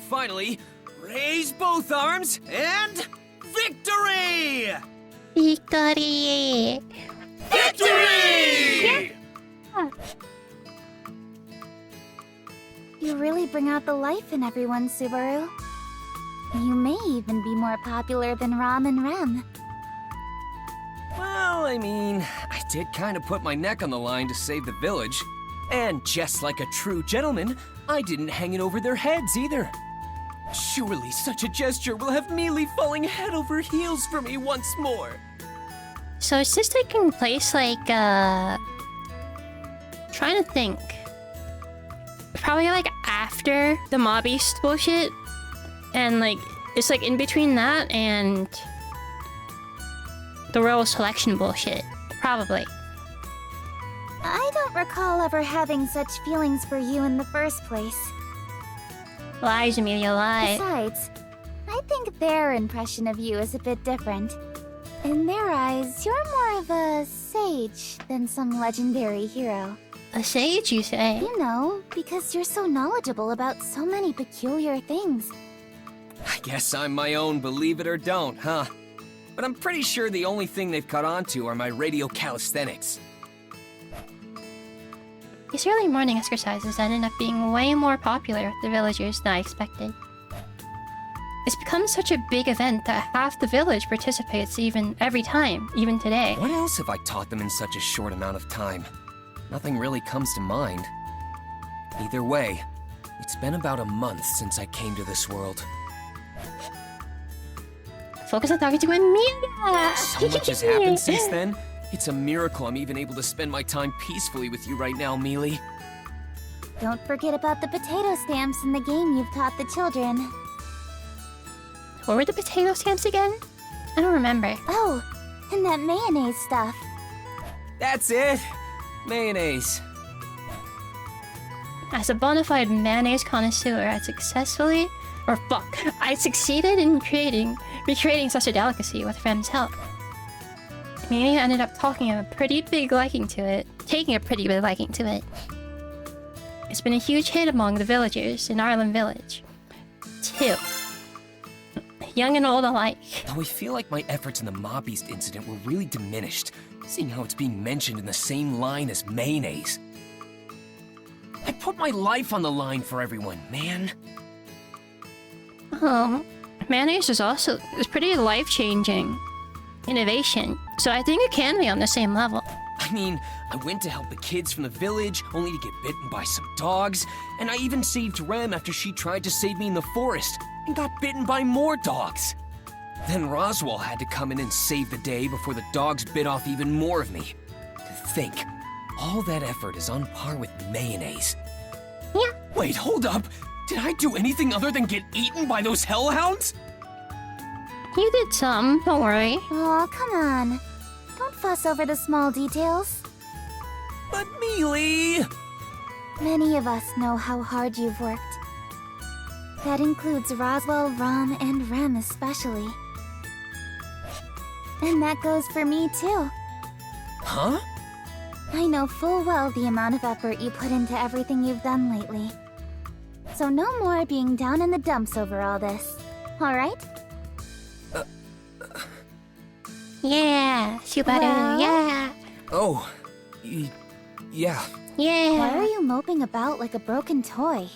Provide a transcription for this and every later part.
finally, raise both arms and victory! Victory! Victory! You really bring out the life in everyone, Subaru. You may even be more popular than Rom and Rem. Well, I mean, I did kind of put my neck on the line to save the village. And just like a true gentleman, I didn't hang it over their heads either. Surely such a gesture will have Mealy falling head over heels for me once more. So is this taking place like, trying to think. Probably like after the Mob East bullshit. And like, it's like in between that and the Royal Selection bullshit. Probably. I don't recall ever having such feelings for you in the first place. Lies, Amelia, lie. Besides, I think their impression of you is a bit different. In their eyes, you're more of a sage than some legendary hero. A sage, you say? You know, because you're so knowledgeable about so many peculiar things. I guess I'm my own believe it or don't, huh? But I'm pretty sure the only thing they've caught on to are my radio calisthenics. These early morning exercises ended up being way more popular with the villagers than I expected. It's become such a big event that half the village participates every time, even today. What else have I taught them in such a short amount of time? Nothing really comes to mind. Either way, it's been about a month since I came to this world. Focus on talking to Amelia! So much has happened since then. It's a miracle I'm even able to spend my time peacefully with you right now, Mealy. Don't forget about the potato stamps in the game you've taught the children. What were the potato stamps again? I don't remember. Oh, and that mayonnaise stuff. That's it! Mayonnaise. As a bona fide mayonnaise connoisseur, I succeeded in recreating such a delicacy with Rem's help. Amelia ended up taking a pretty big liking to it. It's been a huge hit among the villagers in Arlen Village. Too. Young and old alike. Though I feel like my efforts in the Mob East incident were really diminished, seeing how it's being mentioned in the same line as mayonnaise. I put my life on the line for everyone, man. Mayonnaise is pretty life-changing innovation, so I think it can be on the same level. I mean, I went to help the kids from the village, only to get bitten by some dogs, and I even saved Rem after she tried to save me in the forest, and got bitten by more dogs. Then Roswaal had to come in and save the day before the dogs bit off even more of me. To think, all that effort is on par with mayonnaise. Yeah. Wait, hold up! Did I do anything other than get eaten by those hellhounds? You did some, don't worry. Aw, come on. Don't fuss over the small details. But Mealy! Many of us know how hard you've worked. That includes Roswaal, Rom, and Rem especially. And that goes for me too. Huh? I know full well the amount of effort you put into everything you've done lately. So no more being down in the dumps over all this. Alright? Yeah, Subaru, Well? yeah. Oh, yeah. Yeah. Why are you moping about like a broken toy?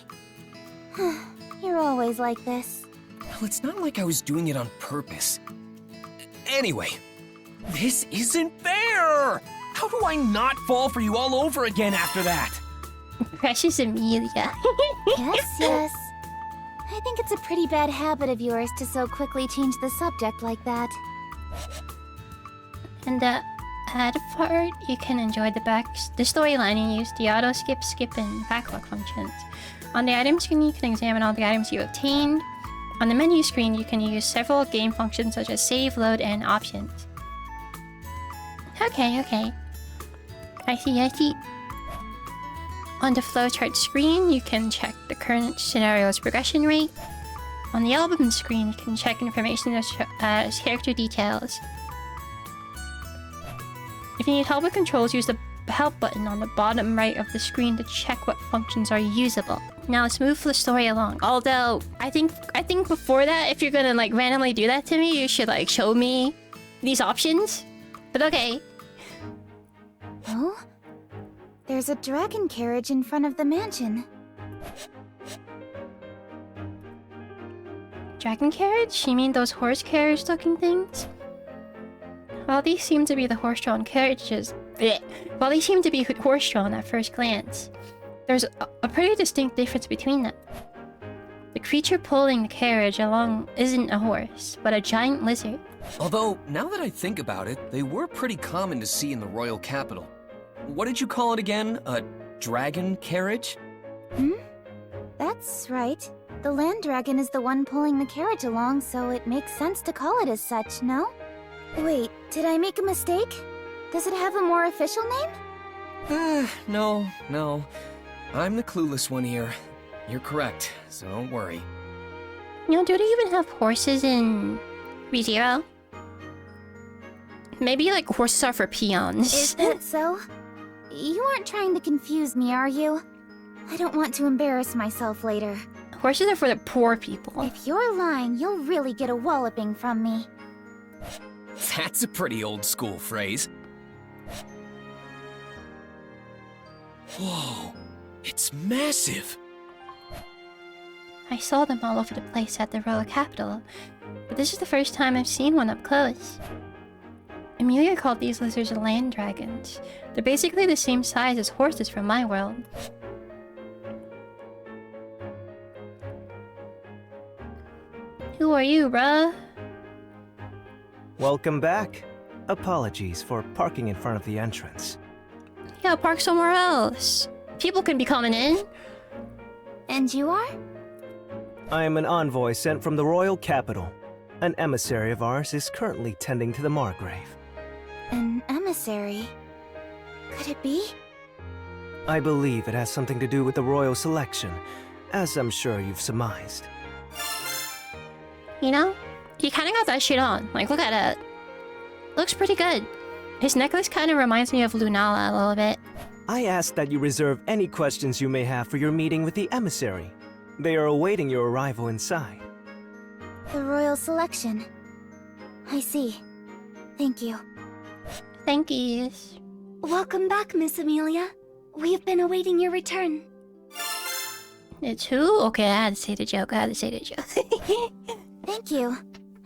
You're always like this. Well, it's not like I was doing it on purpose. Anyway, this isn't fair! How do I not fall for you all over again after that? Precious Amelia. Yes. I think it's a pretty bad habit of yours to so quickly change the subject like that. And at a part, you can enjoy the storyline and use the auto skip, and backlog functions. On the item screen, you can examine all the items you obtained. On the menu screen, you can use several game functions such as save, load, and options. Okay. I see. On the flowchart screen, you can check the current scenario's progression rate. On the album screen, you can check information as character details. If you need help with controls, use the help button on the bottom right of the screen to check what functions are usable. Now let's move the story along. Although, I think before that, if you're gonna like randomly do that to me, you should like show me these options. But okay. Oh? There's a dragon carriage in front of the mansion. Dragon carriage? You mean those horse carriage looking things? While these seem to be horse-drawn at first glance, there's a pretty distinct difference between them. The creature pulling the carriage along isn't a horse, but a giant lizard. Although, now that I think about it, they were pretty common to see in the royal capital. What did you call it again? A dragon carriage? That's right. The land dragon is the one pulling the carriage along, so it makes sense to call it as such, no? Wait, did I make a mistake? Does it have a more official name? No. I'm the clueless one here. You're correct, so don't worry. You know, do they even have horses in ReZero? Maybe like horses are for peons. Is that so? You aren't trying to confuse me, are you? I don't want to embarrass myself later. Horses are for the poor people. If you're lying, you'll really get a walloping from me. That's a pretty old school phrase. Whoa, it's massive. I saw them all over the place at the royal capital, but this is the first time I've seen one up close. Amelia called these lizards land dragons. They're basically the same size as horses from my world. Who are you, bruh? Welcome back. Apologies for parking in front of the entrance. Yeah, park somewhere else. People can be coming in. And you are? I am an envoy sent from the royal capital. An emissary of ours is currently tending to the Margrave. An emissary? Could it be? I believe it has something to do with the royal selection, as I'm sure you've surmised. You know, he kind of got that shit on. Like, look at it. Looks pretty good. His necklace kind of reminds me of Lunala a little bit. I ask that you reserve any questions you may have for your meeting with the emissary. They are awaiting your arrival inside. The royal selection. I see. Thank you. Thank you. Welcome back, Miss Amelia. We've been awaiting your return. It's who? Okay, I had to say the joke. Thank you.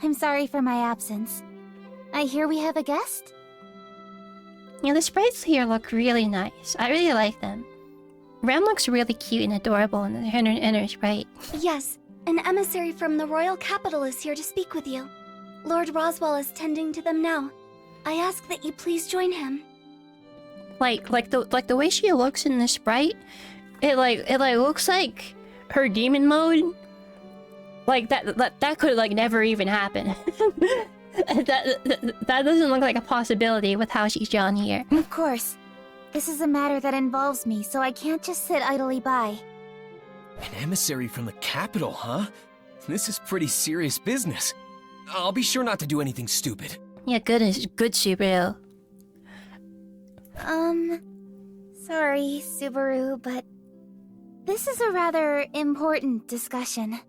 I'm sorry for my absence. I hear we have a guest? Yeah, the sprites here look really nice. I really like them. Rem looks really cute and adorable in the inner sprite. Yes, an emissary from the royal capital is here to speak with you. Lord Roswell is tending to them now. I ask that you please join him. Like the way she looks in the sprite, it looks like her demon mode. Like that could like never even happen. that doesn't look like a possibility with how she's drawn here. Of course. This is a matter that involves me, so I can't just sit idly by. An emissary from the capital, huh? This is pretty serious business. I'll be sure not to do anything stupid. Yeah, good Subaru. Sorry, Subaru, but this is a rather important discussion.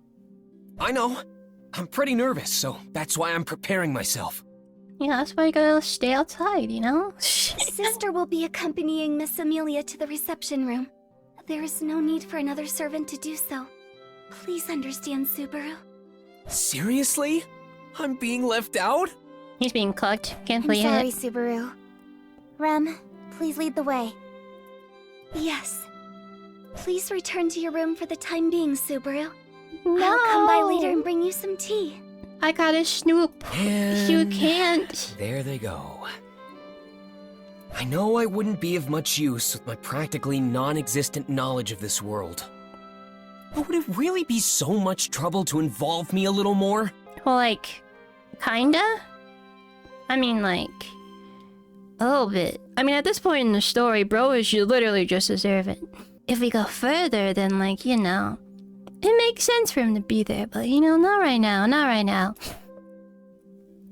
I know. I'm pretty nervous, so that's why I'm preparing myself. Yeah, that's why you gotta stay outside, you know? Sister will be accompanying Miss Amelia to the reception room. There is no need for another servant to do so. Please understand, Subaru. Seriously? I'm being left out? He's being cooked. Can't I'm believe sorry, it. Subaru. Rem, please lead the way. Yes. Please return to your room for the time being, Subaru. No! I'll come by later and bring you some tea. I gotta snoop. You And can't. there they go. I know I wouldn't be of much use with my practically non-existent knowledge of this world. But would it really be so much trouble to involve me a little more? Well, like, kinda? I mean, like, a little bit. I mean, at this point in the story, bro is literally just a servant. If we go further, then, like, you know, it makes sense for him to be there, but, you know, not right now, not right now.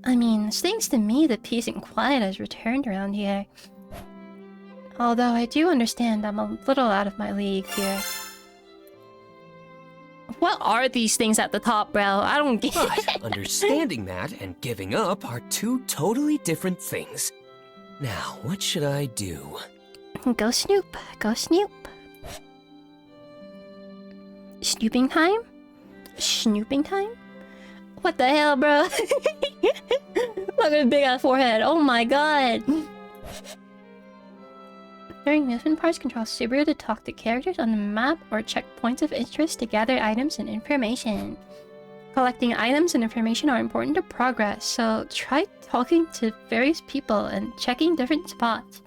I mean, thanks to me, the peace and quiet has returned around here. Although I do understand I'm a little out of my league here. What are these things at the top, bro? I don't get it. But understanding that and giving up are two totally different things. Now, what should I do? Go snoop. Go snoop. Snooping time? Snooping time? What the hell, bro? Look at the big ass forehead. Oh my god. During movement parts, control Subaru to talk to characters on the map or check points of interest to gather items and information. Collecting items and information are important to progress, so try talking to various people and checking different spots.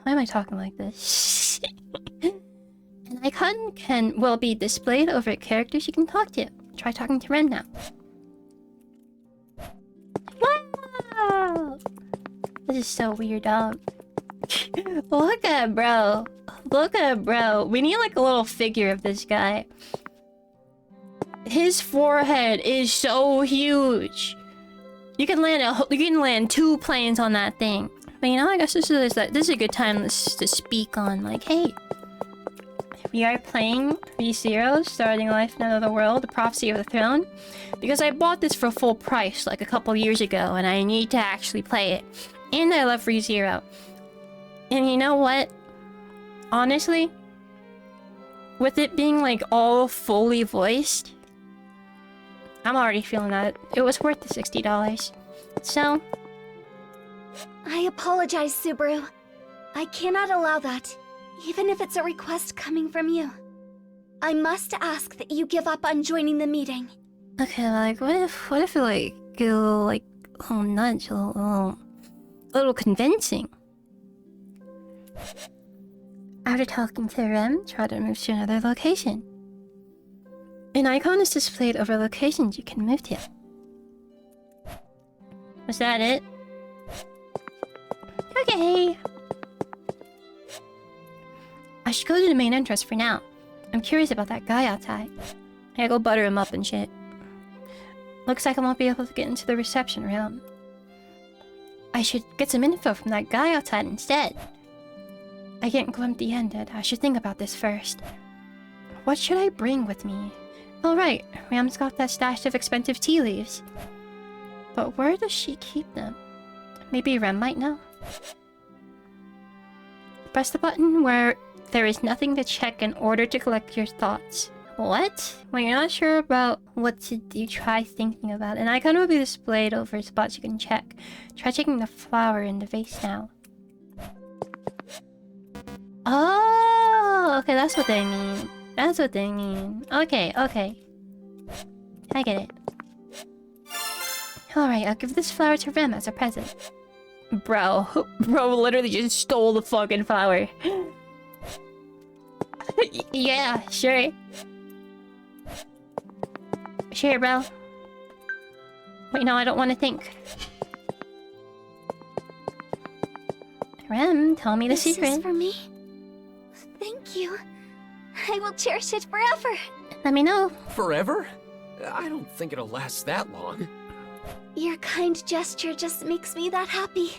Why am I talking like this? An icon will be displayed over characters you can talk to. Try talking to Ren now. Wow! This is so weird, dog. Look at bro. Look at bro. We need like a little figure of this guy. His forehead is so huge. You can land 2 planes on that thing. But you know, I guess this is a good time to speak on like, hey, we are playing ReZero, Starting Life in Another World, The Prophecy of the Throne, because I bought this for full price like a couple years ago, and I need to actually play it. And I love ReZero. And you know what? Honestly, with it being like all fully voiced, I'm already feeling that it was worth the $60. So, I apologize, Subaru. I cannot allow that, even if it's a request coming from you. I must ask that you give up on joining the meeting. okay, like what if it like get a little like nudge, a little convincing? After talking to Rem, try to move to another location. An icon is displayed over locations you can move to. Was that it? Okay. I should go to the main entrance for now. I'm curious about that guy outside. I gotta go butter him up and shit. Looks like I won't be able to get into the reception room. I should get some info from that guy outside instead. I can't go empty-handed. I should think about this first. What should I bring with me? Oh right, Ram's got that stash of expensive tea leaves. But where does she keep them? Maybe Rem might know. Press the button where there is nothing to check in order to collect your thoughts. What? When you're not sure about what to do, try thinking about it. An icon will be displayed over spots you can check. Try checking the flower in the vase now. Oh, okay, that's what they mean. That's what they mean. Okay, okay. I get it. Alright, I'll give this flower to Rem as a present. Bro literally just stole the fucking flower. Yeah, sure. Sure, bro. Wait, no, I don't want to think. Rem, tell me the secret. This is for me? Thank you. I will cherish it forever. Let me know. Forever? I don't think it'll last that long. Your kind gesture just makes me that happy.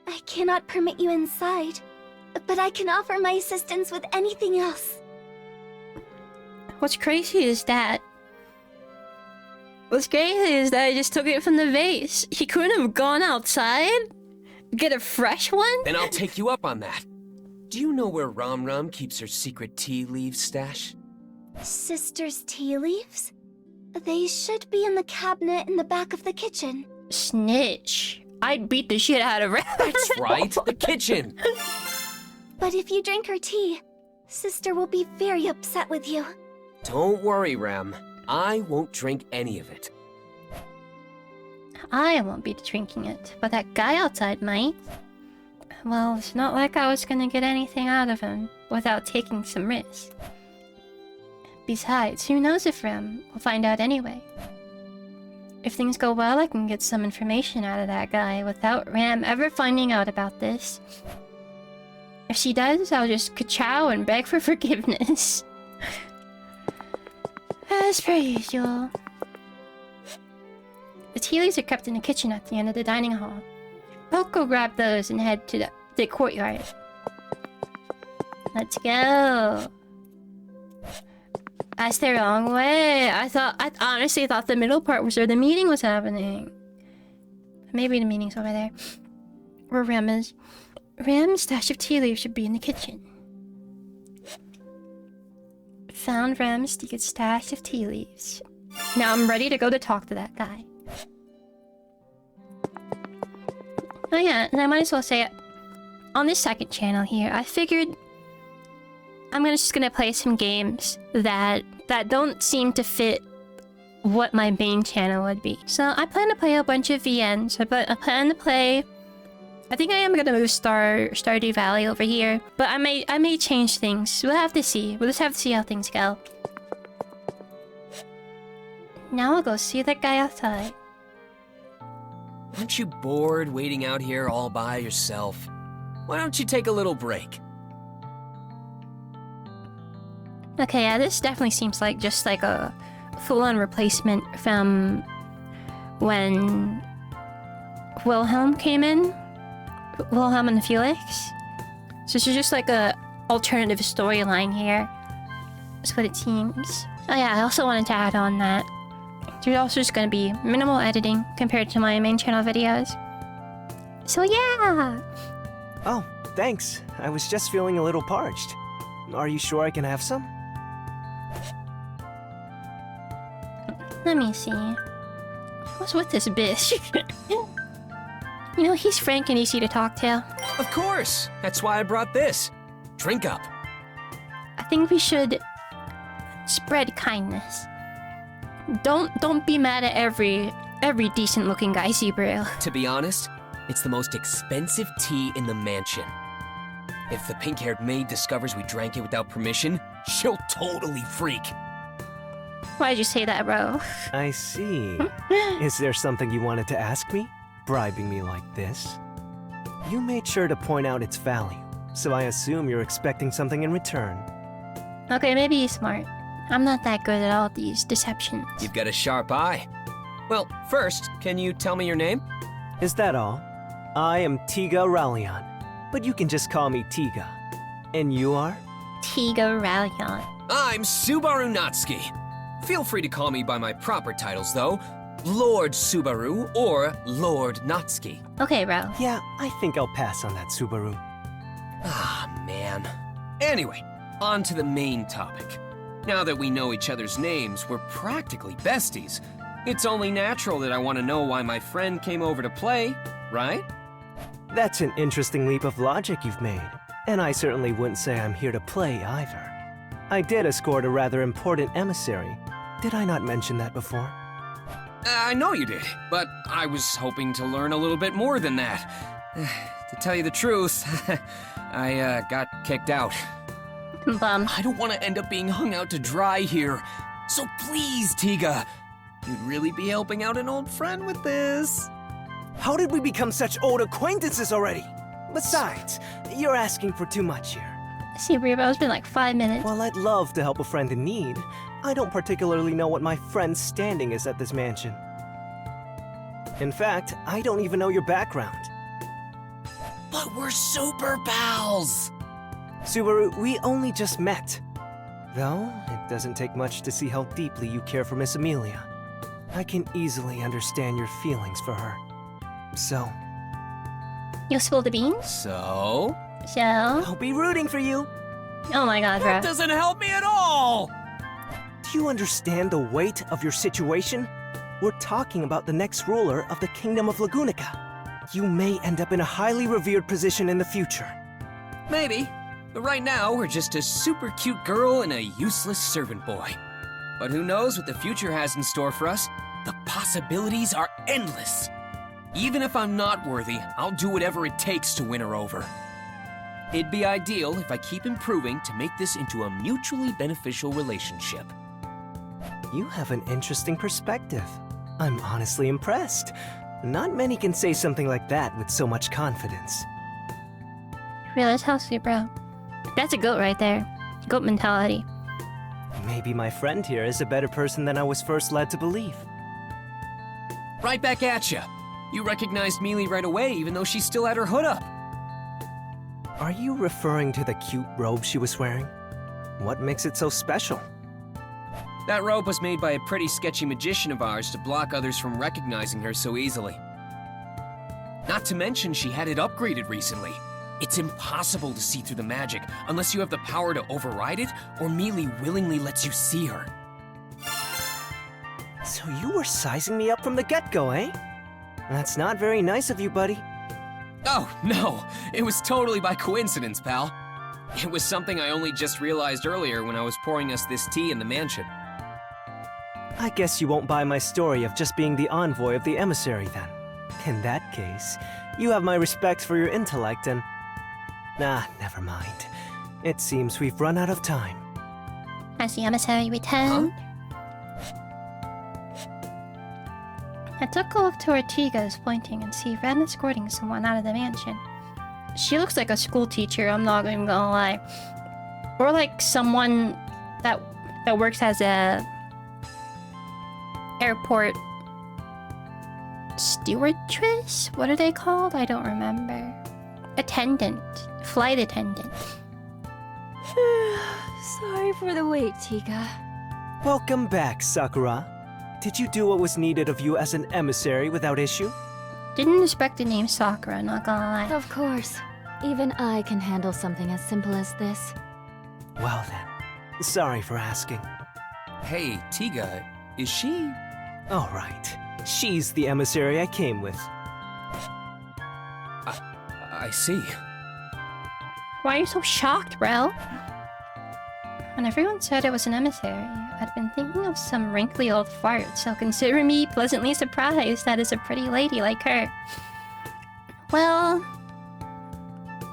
I cannot permit you inside, but I can offer my assistance with anything else. What's crazy is that I just took it from the vase. He couldn't have gone outside? Get a fresh one? Then I'll take you up on that. Do you know where Ram keeps her secret tea leaf stash? Sister's tea leaves? They should be in the cabinet in the back of the kitchen. Snitch. I'd beat the shit out of Ram. That's right, the kitchen. But if you drink her tea, Sister will be very upset with you. Don't worry, Ram. I won't drink any of it. I won't be drinking it, but that guy outside might. Well, it's not like I was gonna get anything out of him without taking some risks. Besides, who knows if Rem will find out anyway. If things go well, I can get some information out of that guy without Ram ever finding out about this. If she does, I'll just ka-chow and beg for forgiveness. As per usual. The tea leaves are kept in the kitchen at the end of the dining hall. Poke will grab those and head to cryptic courtyard. Let's go. That's the wrong way. I honestly thought the middle part was where the meeting was happening. Maybe the meeting's over there. Where Rem is. Rem's stash of tea leaves should be in the kitchen. Found Rem's secret stash of tea leaves. Now I'm ready to go to talk to that guy. Oh yeah, and I might as well say it. On this second channel here, I figured I'm just gonna play some games that don't seem to fit what my main channel would be. So I plan to play a bunch of VNs. I plan to play. I think I am gonna move Stardew Valley over here, but I may change things. We'll have to see. We'll just have to see how things go. Now I'll go see that guy outside. Aren't you bored waiting out here all by yourself? Why don't you take a little break? Okay, yeah, this definitely seems like just like a full-on replacement from when Wilhelm came in. Wilhelm and Felix. So this is just like a alternative storyline here. That's what it seems. Oh yeah, I also wanted to add on that there's also just gonna be minimal editing compared to my main channel videos. So yeah! Oh, thanks. I was just feeling a little parched. Are you sure I can have some? Let me see. What's with this bitch? You know, he's frank and easy to talk to. Of course! That's why I brought this. Drink up. I think we should spread kindness. Don't be mad at every decent looking guy, Subaru. To be honest, it's the most expensive tea in the mansion. If the pink-haired maid discovers we drank it without permission, she'll totally freak. Why'd you say that, bro? I see. Is there something you wanted to ask me? Bribing me like this? You made sure to point out its value, so I assume you're expecting something in return. Okay, maybe he's smart. I'm not that good at all these deceptions. You've got a sharp eye. Well, first, can you tell me your name? Is that all? I am Tiga Rallion, but you can just call me Tiga. And you are? Tiga Rallion. I'm Subaru Natsuki. Feel free to call me by my proper titles, though. Lord Subaru or Lord Natsuki. Okay, bro. Yeah, I think I'll pass on that, Subaru. Ah, man. Anyway, on to the main topic. Now that we know each other's names, we're practically besties. It's only natural that I want to know why my friend came over to play, right? That's an interesting leap of logic you've made, and I certainly wouldn't say I'm here to play either. I did escort a rather important emissary. Did I not mention that before? I know you did, but I was hoping to learn a little bit more than that. To tell you the truth, I got kicked out. Bum. I don't want to end up being hung out to dry here. So please, Tiga, you'd really be helping out an old friend with this. How did we become such old acquaintances already? Besides, you're asking for too much here. Subaru, bro, it's been like 5 minutes. While I'd love to help a friend in need, I don't particularly know what my friend's standing is at this mansion. In fact, I don't even know your background. But we're super pals. Subaru, we only just met. Though, it doesn't take much to see how deeply you care for Miss Amelia. I can easily understand your feelings for her. So, You'll spill the beans? So? So? I'll be rooting for you. Oh my god, bro. That doesn't help me at all. Do you understand the weight of your situation? We're talking about the next ruler of the Kingdom of Lagunica. You may end up in a highly revered position in the future. Maybe. But right now, we're just a super cute girl and a useless servant boy. But who knows what the future has in store for us? The possibilities are endless. Even if I'm not worthy, I'll do whatever it takes to win her over. It'd be ideal if I keep improving to make this into a mutually beneficial relationship. You have an interesting perspective. I'm honestly impressed. Not many can say something like that with so much confidence. Realize how sweet, bro. That's a goat right there. Goat mentality. Maybe my friend here is a better person than I was first led to believe. Right back at ya. You recognized Mealy right away, even though she still had her hood up. Are you referring to the cute robe she was wearing? What makes it so special? That robe was made by a pretty sketchy magician of ours to block others from recognizing her so easily. Not to mention, she had it upgraded recently. It's impossible to see through the magic unless you have the power to override it, or Mealy willingly lets you see her. So you were sizing me up from the get-go, eh? That's not very nice of you, buddy. Oh, no. It was totally by coincidence, pal. It was something I only just realized earlier when I was pouring us this tea in the mansion. I guess you won't buy my story of just being the envoy of the emissary, then. In that case, you have my respect for your intellect and... Nah, never mind. It seems we've run out of time. Has the emissary returned? I took a look to where Tiga is pointing and see Ren escorting someone out of the mansion. She looks like a school teacher, I'm not even gonna lie. Or like someone that works as a airport stewardess? What are they called? I don't remember. Attendant. Flight attendant. Sorry for the wait, Tiga. Welcome back, Sakura. Did you do what was needed of you as an emissary without issue? Didn't expect the name Sakura, not gonna lie. Of course. Even I can handle something as simple as this. Well then, sorry for asking. Hey, Tiga, is she... All right, she's the emissary I came with. I see. Why are you so shocked, bro? When everyone said it was an emissary, I'd been thinking of some wrinkly old fart, so consider me pleasantly surprised that it's a pretty lady like her. Well,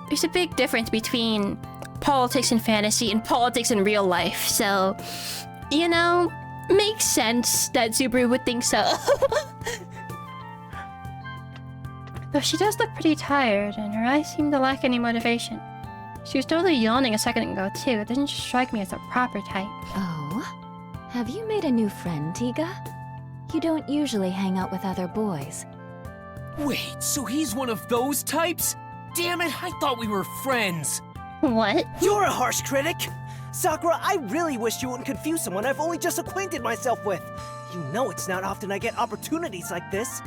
there's a big difference between politics in fantasy and politics in real life, so, you know, makes sense that Subaru would think so. Though she does look pretty tired, and her eyes seem to lack any motivation. She was totally yawning a second ago, too. It doesn't strike me as a proper type. Oh? Have you made a new friend, Tiga? You don't usually hang out with other boys. Wait, so he's one of those types? Damn it, I thought we were friends. What? You're a harsh critic! Sakura, I really wish you wouldn't confuse someone I've only just acquainted myself with. You know it's not often I get opportunities like this.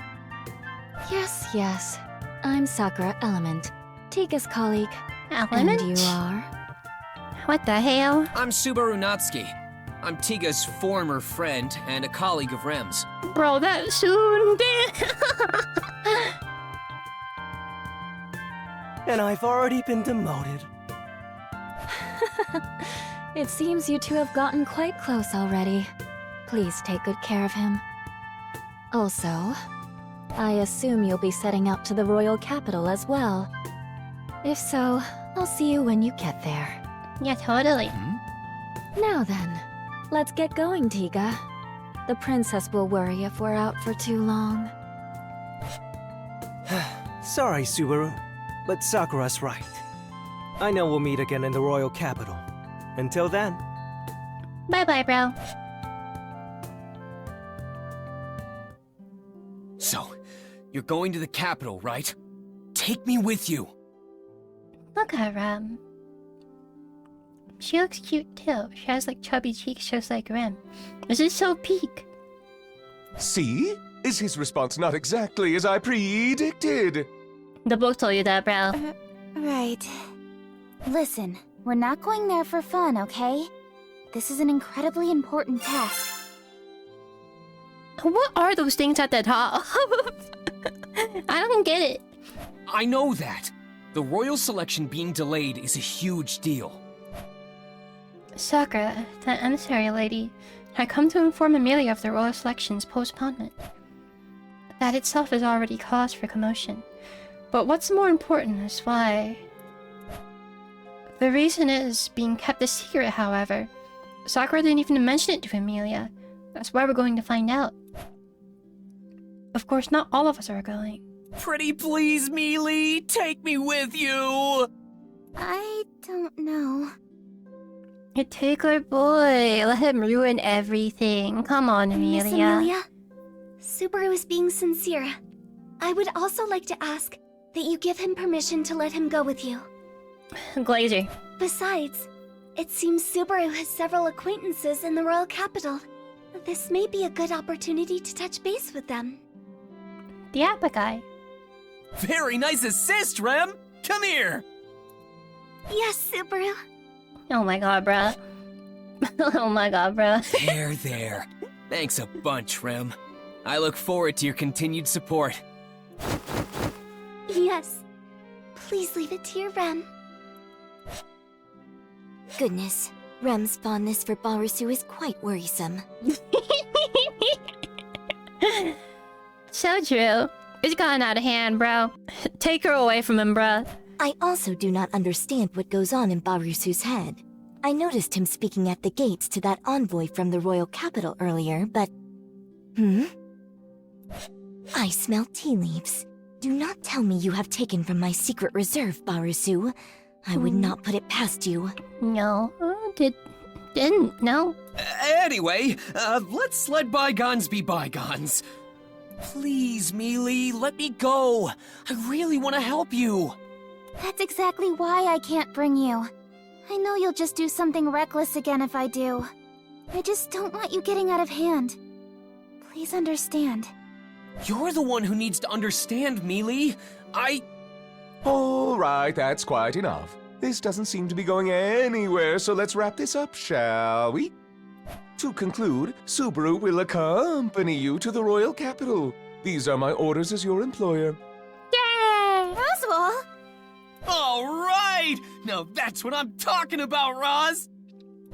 Yes. I'm Sakura Element, Tiga's colleague. Element? And you are? What the hell? I'm Subaru Natsuki. I'm Tiga's former friend and a colleague of Rem's. Bro, that soon. And I've already been demoted. It seems you two have gotten quite close already. Please take good care of him. Also, I assume you'll be setting out to the royal capital as well. If so, I'll see you when you get there. Yeah, totally. Now then, let's get going, Tiga. The princess will worry if we're out for too long. Sorry, Subaru, but Sakura's right. I know we'll meet again in the royal capital. Until then. Bye-bye, bro. So, you're going to the capital, right? Take me with you. Look at Rem. She looks cute too. She has like chubby cheeks just like Rem. This is so peak. See? Is his response not exactly as I predicted? The book told you that, bro. Right. Listen, we're not going there for fun, okay? This is an incredibly important task. What are those things at the top? I don't get it. I know that. The royal selection being delayed is a huge deal. Sakura, that emissary lady, had come to inform Amelia of the royal selection's postponement. That itself is already cause for commotion. But what's more important is why... The reason is being kept a secret, however. Sakura didn't even mention it to Amelia. That's why we're going to find out. Of course, not all of us are going. Pretty please, Mealy, take me with you! I don't know. A tickler boy, let him ruin everything. Come on, Amelia. Miss Amelia? Subaru is being sincere. I would also like to ask that you give him permission to let him go with you. Glazer. Besides, it seems Subaru has several acquaintances in the royal capital. This may be a good opportunity to touch base with them. The Appa guy. Very nice assist, Rem! Come here! Yes, Subaru. Oh my god, bruh. Oh my god, bruh. There. Thanks a bunch, Rem. I look forward to your continued support. Yes. Please leave it to your Rem. Goodness, Rem's fondness for Barusu is quite worrisome. So true. It's gotten out of hand, bro. Take her away from him, bruh. I also do not understand what goes on in Barusu's head. I noticed him speaking at the gates to that envoy from the royal capital earlier, but... I smell tea leaves. Do not tell me you have taken from my secret reserve, Barusu. I would not put it past you. No. Didn't, no. Anyway, let's let bygones be bygones. Please, Mealy, let me go. I really want to help you. That's exactly why I can't bring you. I know you'll just do something reckless again if I do. I just don't want you getting out of hand. Please understand. You're the one who needs to understand, Mealy. All right, that's quite enough. This doesn't seem to be going anywhere, so let's wrap this up, shall we? To conclude, Subaru will accompany you to the royal capital. These are my orders as your employer. Yay! Roswell! All right! Now that's what I'm talking about, Roz!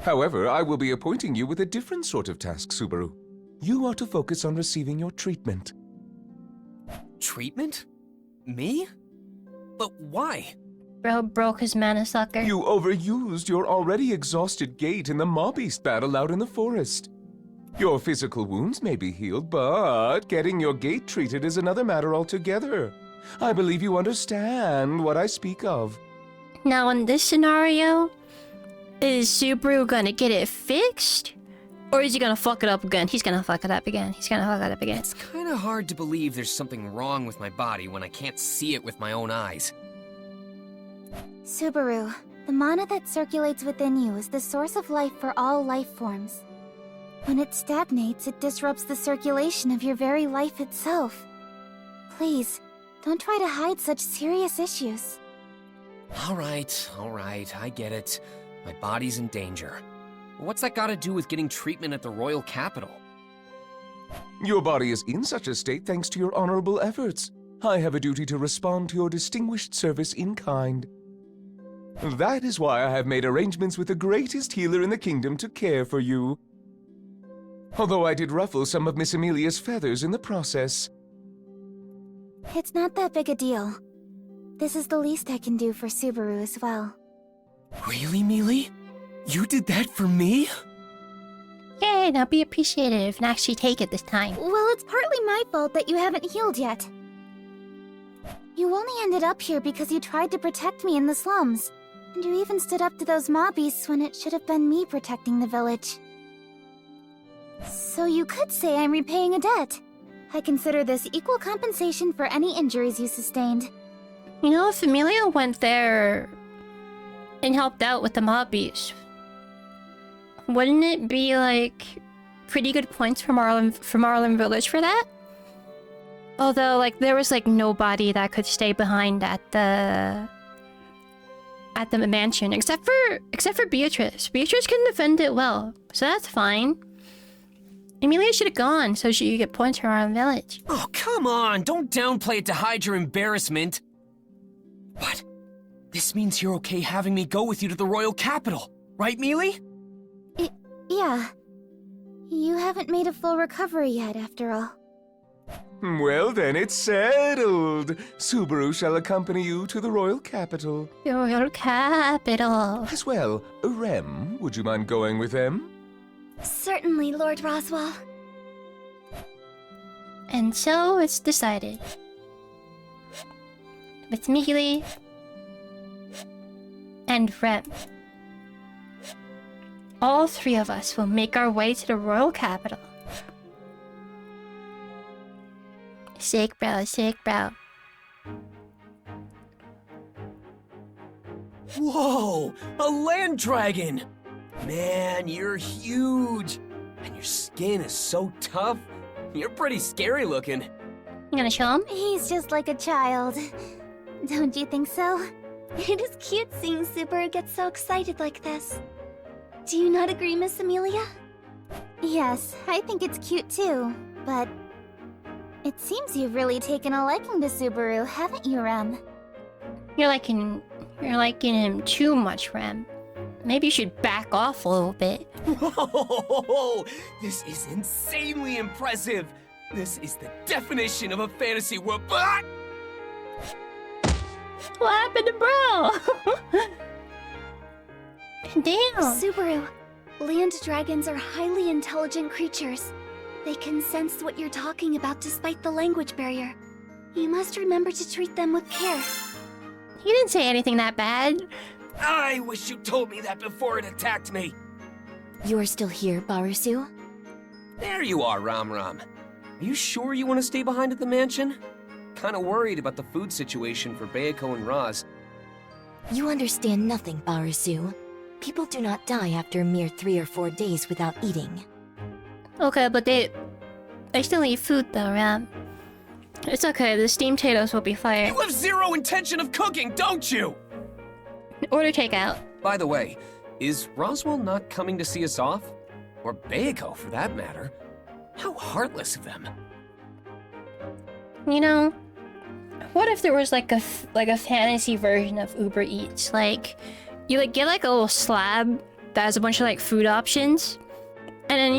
However, I will be appointing you with a different sort of task, Subaru. You are to focus on receiving your treatment. Treatment? Me? But why? Bro broke his mana sucker. You overused your already exhausted gait in the mob beast battle out in the forest. Your physical wounds may be healed, but getting your gait treated is another matter altogether. I believe you understand what I speak of. Now, in this scenario, is Subaru gonna get it fixed? Or is he gonna fuck it up again? He's gonna fuck it up again. He's gonna fuck it up again. It's kind of hard to believe there's something wrong with my body when I can't see it with my own eyes. Subaru, the mana that circulates within you is the source of life for all life forms. When it stagnates, it disrupts the circulation of your very life itself. Please, don't try to hide such serious issues. All right, I get it. My body's in danger. What's that got to do with getting treatment at the royal capital? Your body is in such a state thanks to your honorable efforts. I have a duty to respond to your distinguished service in kind. That is why I have made arrangements with the greatest healer in the kingdom to care for you. Although I did ruffle some of Miss Amelia's feathers in the process. It's not that big a deal. This is the least I can do for Subaru as well. Really, Mealy? You did that for me? Yay, now be appreciative and actually take it this time. Well, it's partly my fault that you haven't healed yet. You only ended up here because you tried to protect me in the slums. And you even stood up to those mob beasts when it should have been me protecting the village. So you could say I'm repaying a debt. I consider this equal compensation for any injuries you sustained. You know, if Amelia went there and helped out with the mob beast, wouldn't it be like pretty good points from Marlin Village for that? Although, like, there was like nobody that could stay behind at the mansion except for Beatrice. Beatrice can defend it well, so that's fine. Amelia should have gone so she could get points from Marlin Village. Oh, come on! Don't downplay it to hide your embarrassment. But this means you're okay having me go with you to the royal capital, right, Mealy? Yeah. You haven't made a full recovery yet, after all. Well then, it's settled. Subaru shall accompany you to the royal capital. The royal capital. As well, Rem, would you mind going with them? Certainly, Lord Roswell. And so it's decided. With Mealy and Rem. All three of us will make our way to the royal capital. Sick, bro. Whoa! A land dragon! Man, you're huge! And your skin is so tough. You're pretty scary looking. You gonna show him? He's just like a child. Don't you think so? It is cute seeing Subaru get so excited like this. Do you not agree, Miss Amelia? Yes, I think it's cute too, but... It seems you've really taken a liking to Subaru, haven't you, Rem? You're liking him too much, Rem. Maybe you should back off a little bit. Whoa! This is insanely impressive! This is the definition of a fantasy world. Ah! What happened to bro? Damn. Subaru, land dragons are highly intelligent creatures. They can sense what you're talking about despite the language barrier. You must remember to treat them with care. He didn't say anything that bad. I wish you told me that before it attacked me. You're still here, Barusu? There you are, Ram Ram. Are you sure you want to stay behind at the mansion? Kinda worried about the food situation for Bayako and Roz. You understand nothing, Barusu. People do not die after a mere 3 or 4 days without eating. Okay, but they still eat food though, Ram. It's okay, the steamed potatoes will be fire. You have zero intention of cooking, don't you? Order takeout. By the way, is Roswell not coming to see us off? Or Bayako, for that matter. How heartless of them. You know, what if there was like a fantasy version of Uber Eats? Like, you like get like a little slab that has a bunch of like food options, and then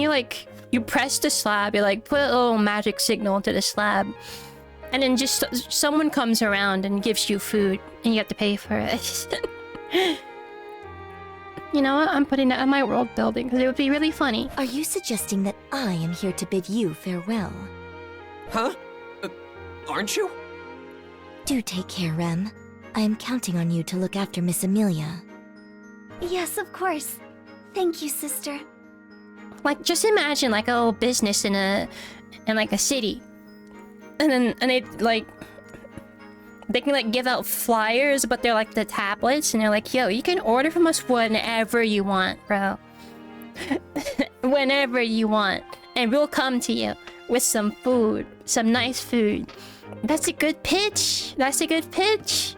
you press the slab, you like put a little magic signal into the slab, and then just someone comes around and gives you food, and you have to pay for it. You know what? I'm putting that on my world building because it would be really funny. Are you suggesting that I am here to bid you farewell? Huh? Aren't you? Do take care, Rem. I am counting on you to look after Miss Amelia. Yes, of course. Thank you, sister. Like, just imagine like a little business in like a city, and they can like give out flyers, but they're like the tablets, and they're like, yo, you can order from us whenever you want, bro. Whenever you want, and we'll come to you with some food, some nice food. That's a good pitch. That's a good pitch.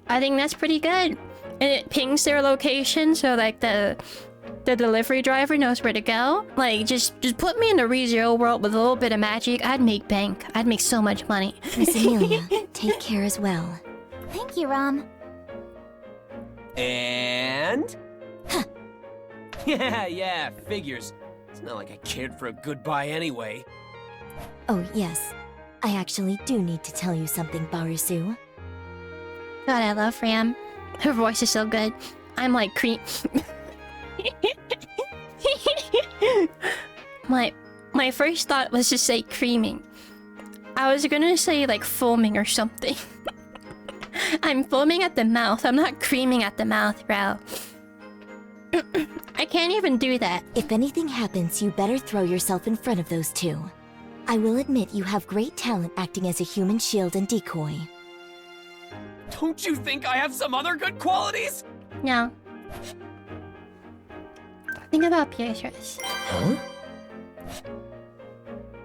I think that's pretty good. And it pings their location, so like the delivery driver knows where to go. Like, just put me in the ReZero world with a little bit of magic. I'd make bank. I'd make so much money. Miss Amelia, take care as well. Thank you, Ram. And... Yeah, figures. It's not like I cared for a goodbye anyway. Oh, yes. I actually do need to tell you something, Barusu. God, I love Ram. Her voice is so good. I'm like My first thought was to say creaming. I was gonna say like foaming or something. I'm foaming at the mouth. I'm not creaming at the mouth, bro. I can't even do that. If anything happens, you better throw yourself in front of those two. I will admit you have great talent acting as a human shield and decoy. Don't you think I have some other good qualities? No. Think about Beatrice. Huh?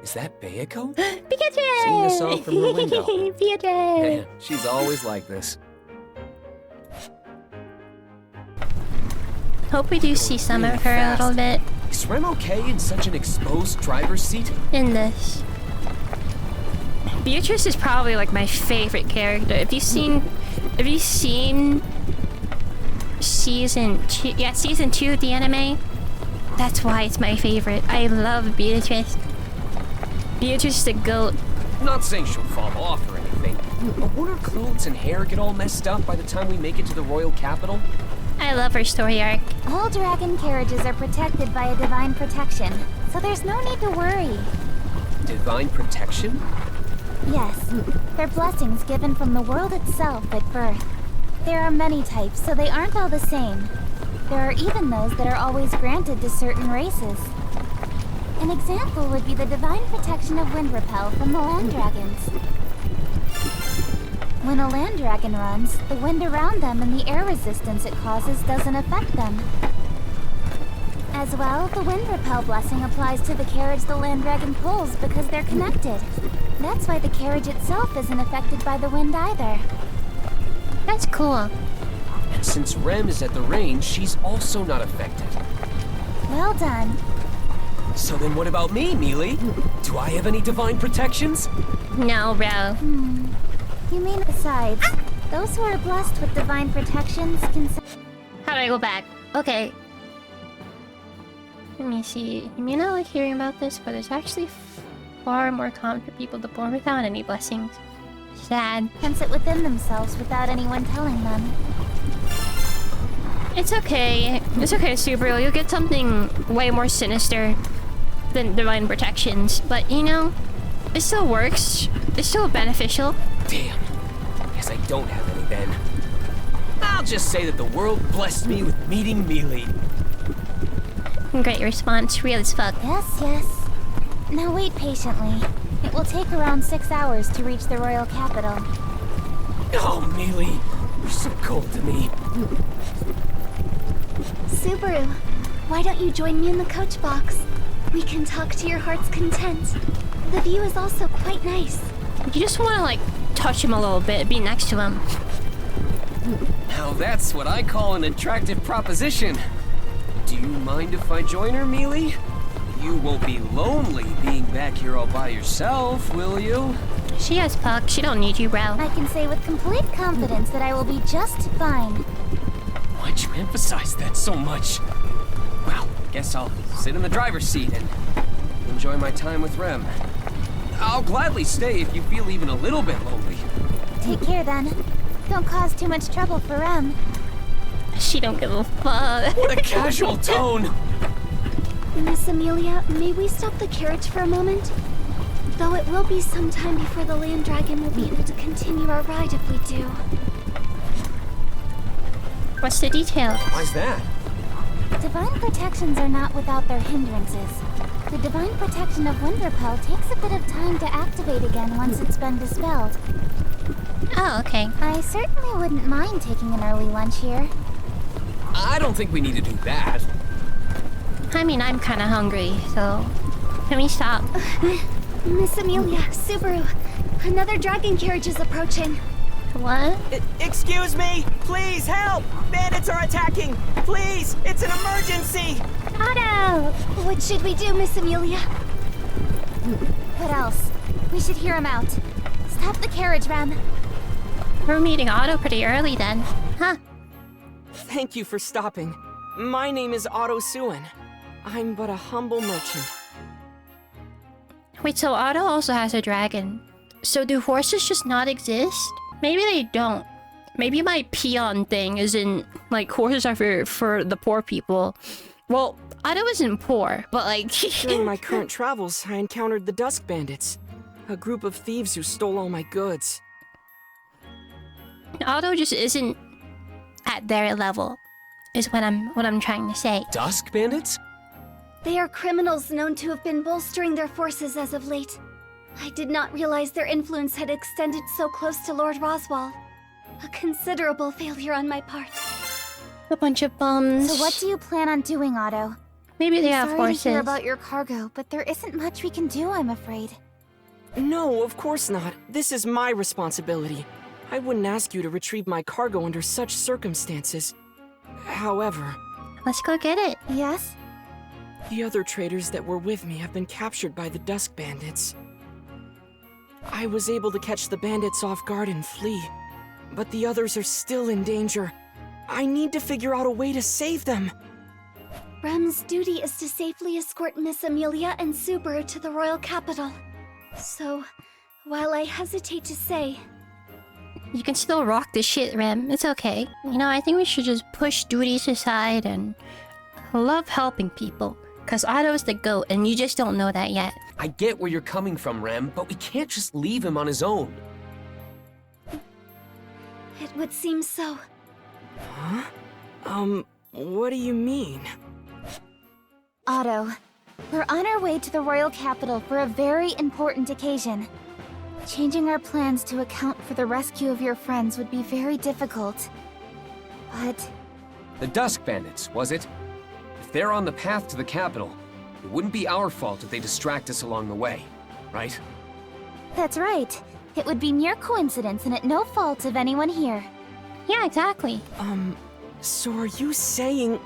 Is that Bayako? Beatrice! Seeing us all from her window. Beatrice! Man, she's always like this. Hope we do see some of her a little bit Is Rem okay in such an exposed driver's seat? in this. Beatrice is probably like my favorite character. Have you seen season 2? Yeah, season 2 of the anime. That's why it's my favorite. I love Beatrice. Beatrice is the GOAT. Not saying she'll fall off or anything, but won't her clothes and hair get all messed up by the time we make it to the royal capital? I love her story arc. All dragon carriages are protected by a divine protection, so there's no need to worry. Divine protection? Yes, they're blessings given from the world itself at birth. There are many types, so they aren't all the same. There are even those that are always granted to certain races. An example would be the divine protection of wind repel from the land dragons. When a land dragon runs, the wind around them and the air resistance it causes doesn't affect them. As well, the wind repel blessing applies to the carriage the land dragon pulls because they're connected. That's why the carriage itself isn't affected by the wind either. That's cool. And since Rem is at the range, she's also not affected. Well done. So then what about me, Mealy? Do I have any divine protections? No, bro. You mean besides, those who are blessed with divine protections can... How do I go back? Okay. Let me see. You may not like hearing about this, but it's actually far more common for people to born without any blessings. Sad. sense it within themselves without anyone telling them. It's okay. It's okay, Subaru. You'll get something way more sinister than divine protections. But, you know, it still works. It's still beneficial. Damn. Guess I don't have any then. I'll just say that the world blessed me with meeting Mealy. Great response. Real as fuck. Yes, yes. Now wait patiently. It will take around 6 hours to reach the royal capital. Oh, Mealy. You're so cold to me. Subaru, why don't you join me in the coach box? We can talk to your heart's content. The view is also quite nice. You just want to, like, touch him a little bit, be next to him. Now that's what I call an attractive proposition. Do you mind if I join her, Mealy? You won't be lonely being back here all by yourself, will you? She has Puck. She don't need you, bro. I can say with complete confidence that I will be just fine. Why'd you emphasize that so much? Well, guess I'll sit in the driver's seat and enjoy my time with Rem. I'll gladly stay if you feel even a little bit lonely. Take care then. Don't cause too much trouble for Rem. She don't give a fuck. What a casual tone! Miss Amelia, may we stop the carriage for a moment? Though it will be some time before the land dragon will be able to continue our ride if we do. What's the detail? Why's that? Divine protections are not without their hindrances. The divine protection of wind repel takes a bit of time to activate again once it's been dispelled. Oh, okay. I certainly wouldn't mind taking an early lunch here. I don't think we need to do that. I mean, I'm kind of hungry, so... Can we stop? Miss Amelia, Subaru, another dragon carriage is approaching. What? Excuse me! Please help! Bandits are attacking! Please! It's an emergency! Otto! What should we do, Miss Amelia? What else? We should hear him out. Stop the carriage, Rem. We're meeting Otto pretty early then. Huh? Thank you for stopping. My name is Otto Suen. I'm but a humble merchant. Wait, so Otto also has a dragon. So do horses just not exist? Maybe they don't. Maybe my peon thing isn't like horses are for the poor people. Well, Otto isn't poor, but like During my current travels, I encountered the Dusk Bandits, a group of thieves who stole all my goods. Otto just isn't at their level. Is what I'm trying to say. Dusk bandits? They are criminals known to have been bolstering their forces as of late. I did not realize their influence had extended so close to Lord Roswaal. A considerable failure on my part. A bunch of bums. So what do you plan on doing, Otto? Maybe they have Sorry horses. to hear about your cargo, but there isn't much we can do, I'm afraid. No, of course not. This is my responsibility. I wouldn't ask you to retrieve my cargo under such circumstances. However, Let's go get it. Yes? the other traders that were with me have been captured by the Dusk Bandits. I was able to catch the bandits off guard and flee, but the others are still in danger. I need to figure out a way to save them. Rem's duty is to safely escort Miss Amelia and Subaru to the royal capital. So, while I hesitate to say, You can still rock this shit, Rem. It's okay. You know, I think we should just push duties aside and love helping people. Cause Otto's the GOAT and you just don't know that yet. I get where you're coming from, Rem, but we can't just leave him on his own. it would seem so. What do you mean? Otto, we're on our way to the royal capital for a very important occasion. Changing our plans to account for the rescue of your friends would be very difficult. But The Dusk Bandits, was it? If they're on the path to the capital, it wouldn't be our fault if they distract us along the way, right? that's right. It would be mere coincidence and at no fault of anyone here. Yeah, exactly. So are you saying...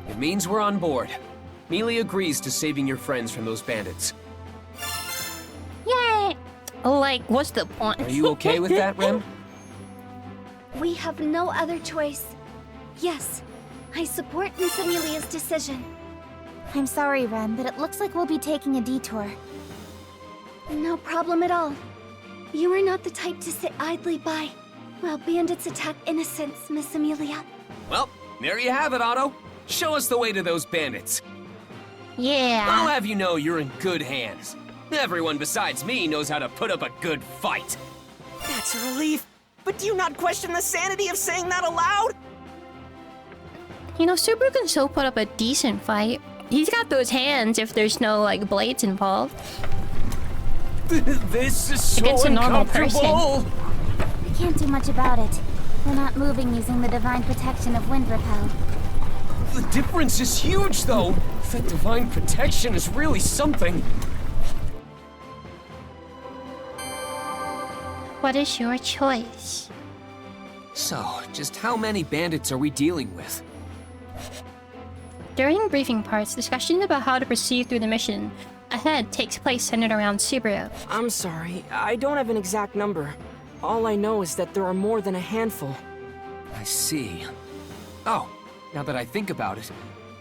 It means we're on board. Mealy agrees to saving your friends from those bandits. Yay! Like, what's the point? Are you okay with that, Rem? We have no other choice. Yes, I support Miss Amelia's decision. I'm sorry, Rem, but it looks like we'll be taking a detour. No problem at all. You are not the type to sit idly by while bandits attack innocents, Miss Amelia. Well, there you have it, Otto. Show us the way to those bandits. I'll Yeah. have you know you're in good hands. Everyone besides me knows how to put up a good fight. That's a relief. But do you not question the sanity of saying that aloud? You know, Subaru can still put up a decent fight. He's got those hands if there's no, like, blades involved. This is so Against a normal person. uncomfortable. We can't do much about it. We're not moving using the divine protection of wind repel. The difference is huge, though. That divine protection is really something. What is your choice? So, just how many bandits are we dealing with? During briefing parts, discussion about how to proceed through the mission ahead takes place centered around Subaru. I'm sorry, I don't have an exact number. All I know is that there are more than a handful. I see. Oh, now that I think about it,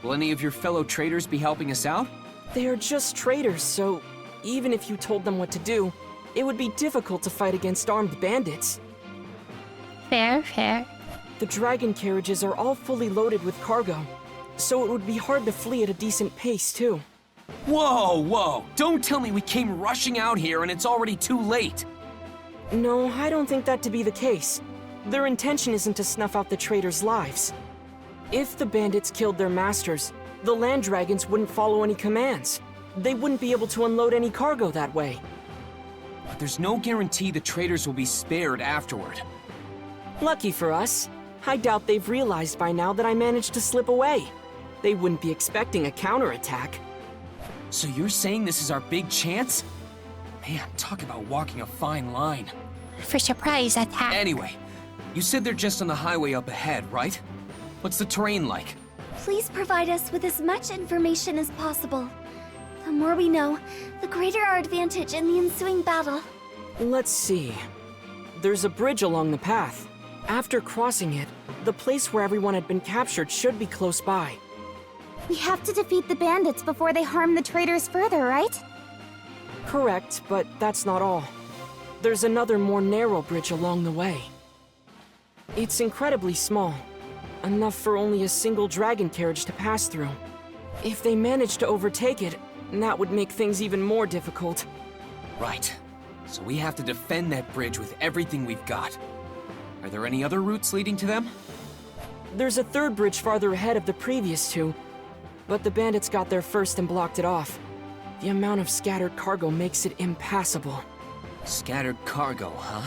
will any of your fellow traders be helping us out? They are just traders, so even if you told them what to do, it would be difficult to fight against armed bandits. Fair, fair. The dragon carriages are all fully loaded with cargo, so it would be hard to flee at a decent pace, too. Whoa, whoa! Don't tell me we came rushing out here and it's already too late! No, I don't think that to be the case. Their intention isn't to snuff out the traders' lives. If the bandits killed their masters, the land dragons wouldn't follow any commands. They wouldn't be able to unload any cargo that way. But there's no guarantee the traders will be spared afterward. Lucky for us, I doubt they've realized by now that I managed to slip away. They wouldn't be expecting a counterattack. So you're saying this is our big chance? Man, talk about walking a fine line. For surprise attack. Anyway, you said they're just on the highway up ahead, right? What's the terrain like? Please provide us with as much information as possible. The more we know, the greater our advantage in the ensuing battle. Let's see. There's a bridge along the path. After crossing it, the place where everyone had been captured should be close by. We have to defeat the bandits before they harm the traders further, right? Correct, but that's not all. There's another more narrow bridge along the way. It's incredibly small, enough for only a single dragon carriage to pass through. If they manage to overtake it, that would make things even more difficult. Right. So we have to defend that bridge with everything we've got. Are there any other routes leading to them? There's a third bridge farther ahead of the previous two, but the bandits got there first and blocked it off. The amount of scattered cargo makes it impassable. Scattered cargo, huh?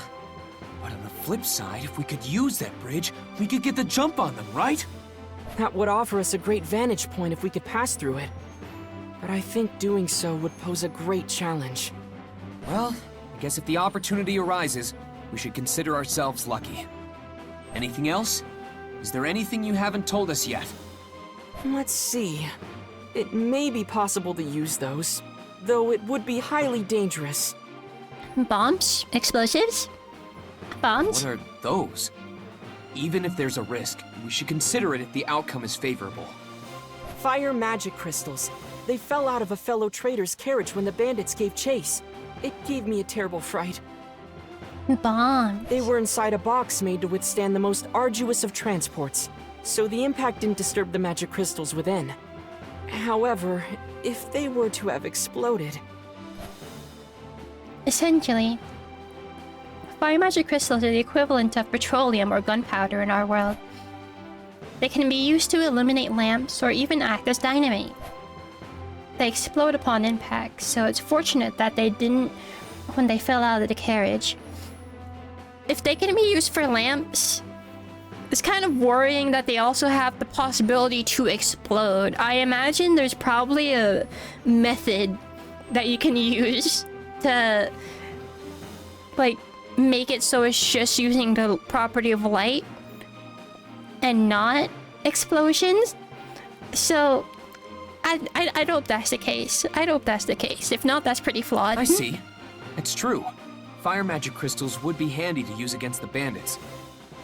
But on the flip side, if we could use that bridge, we could get the jump on them, right? That would offer us a great vantage point if we could pass through it. But I think doing so would pose a great challenge. Well, I guess if the opportunity arises, we should consider ourselves lucky. Anything else? Is there anything you haven't told us yet? Let's see. It may be possible to use those, though it would be highly dangerous. Bombs? Explosives? Bombs? What are those? Even if there's a risk, we should consider it if the outcome is favorable. Fire magic crystals. They fell out of a fellow trader's carriage when the bandits gave chase. It gave me a terrible fright. Bombs. They were inside a box made to withstand the most arduous of transports, so the impact didn't disturb the magic crystals within. However, if they were to have exploded... Essentially, fire magic crystals are the equivalent of petroleum or gunpowder in our world. They can be used to illuminate lamps or even act as dynamite. They explode upon impact, so it's fortunate that they didn't when they fell out of the carriage. If they can be used for lamps, it's kind of worrying that they also have the possibility to explode. I imagine there's probably a method that you can use to, like, make it so it's just using the property of light and not explosions. So I'd hope that's the case. I'd hope that's the case. If not, that's pretty flawed. I see. It's true. Fire magic crystals would be handy to use against the bandits.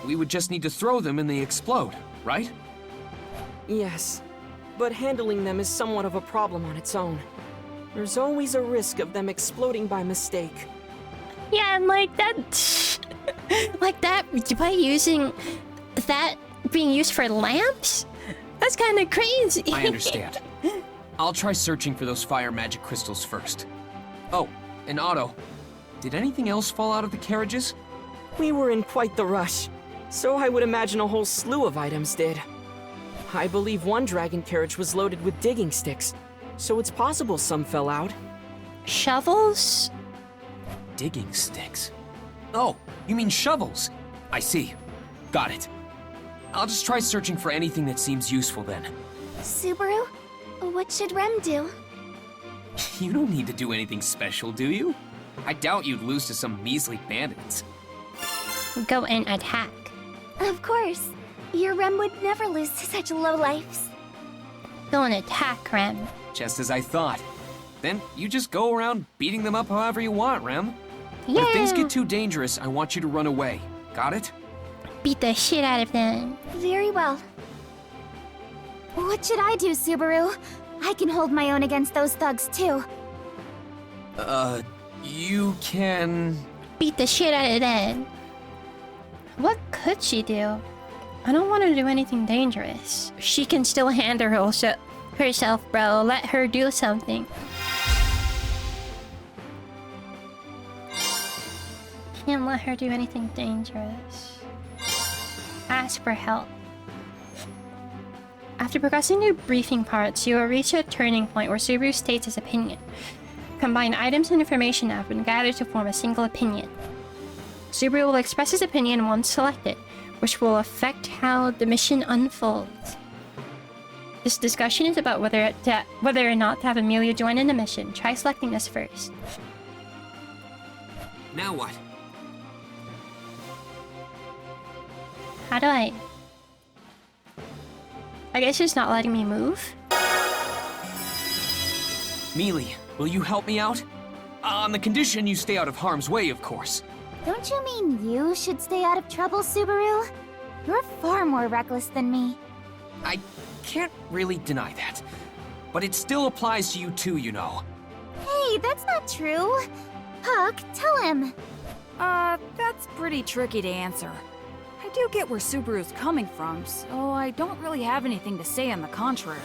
We would just need to throw them and they explode, right? Yes, but handling them is somewhat of a problem on its own. There's always a risk of them exploding by mistake. Yeah, and like that, like that, by using that being used for lamps, that's kind of crazy. I understand. I'll try searching for those fire magic crystals first. Oh, and Otto, did anything else fall out of the carriages? We were in quite the rush, so I would imagine a whole slew of items did. I believe one dragon carriage was loaded with digging sticks, so it's possible some fell out. Shovels? Digging sticks. Oh, you mean shovels. I see. Got it. I'll just try searching for anything that seems useful then. Subaru, what should Rem do? You don't need to do anything special, do you? I doubt you'd lose to some measly bandits. Go and attack. Of course. Your Rem would never lose to such lowlifes. Go and attack, Rem. Just as I thought. Then you just go around beating them up however you want, Rem. But Yeah. if things get too dangerous, I want you to run away. Got it? Beat the shit out of them. Very well. What should I do, Subaru? I can hold my own against those thugs, too. You can... Beat the shit out of them. What could she do? I don't want her to do anything dangerous. She can still handle herself, bro. Let her do something. Can't let her do anything dangerous. Ask for help. After progressing through briefing parts, you will reach a turning point where Subaru states his opinion. Combine items and information have been gathered to form a single opinion. Subaru will express his opinion once selected, which will affect how the mission unfolds. This discussion is about whether or not to have Amelia join in the mission. Try selecting this first. Now what? How do I guess it's not letting me move. Mealy, will you help me out? On the condition you stay out of harm's way, of course. Don't you mean you should stay out of trouble, Subaru? You're far more reckless than me. I can't really deny that. But it still applies to you too, you know. Hey, that's not true. Puck, tell him. That's pretty tricky to answer. I do get where Subaru's coming from, so I don't really have anything to say on the contrary.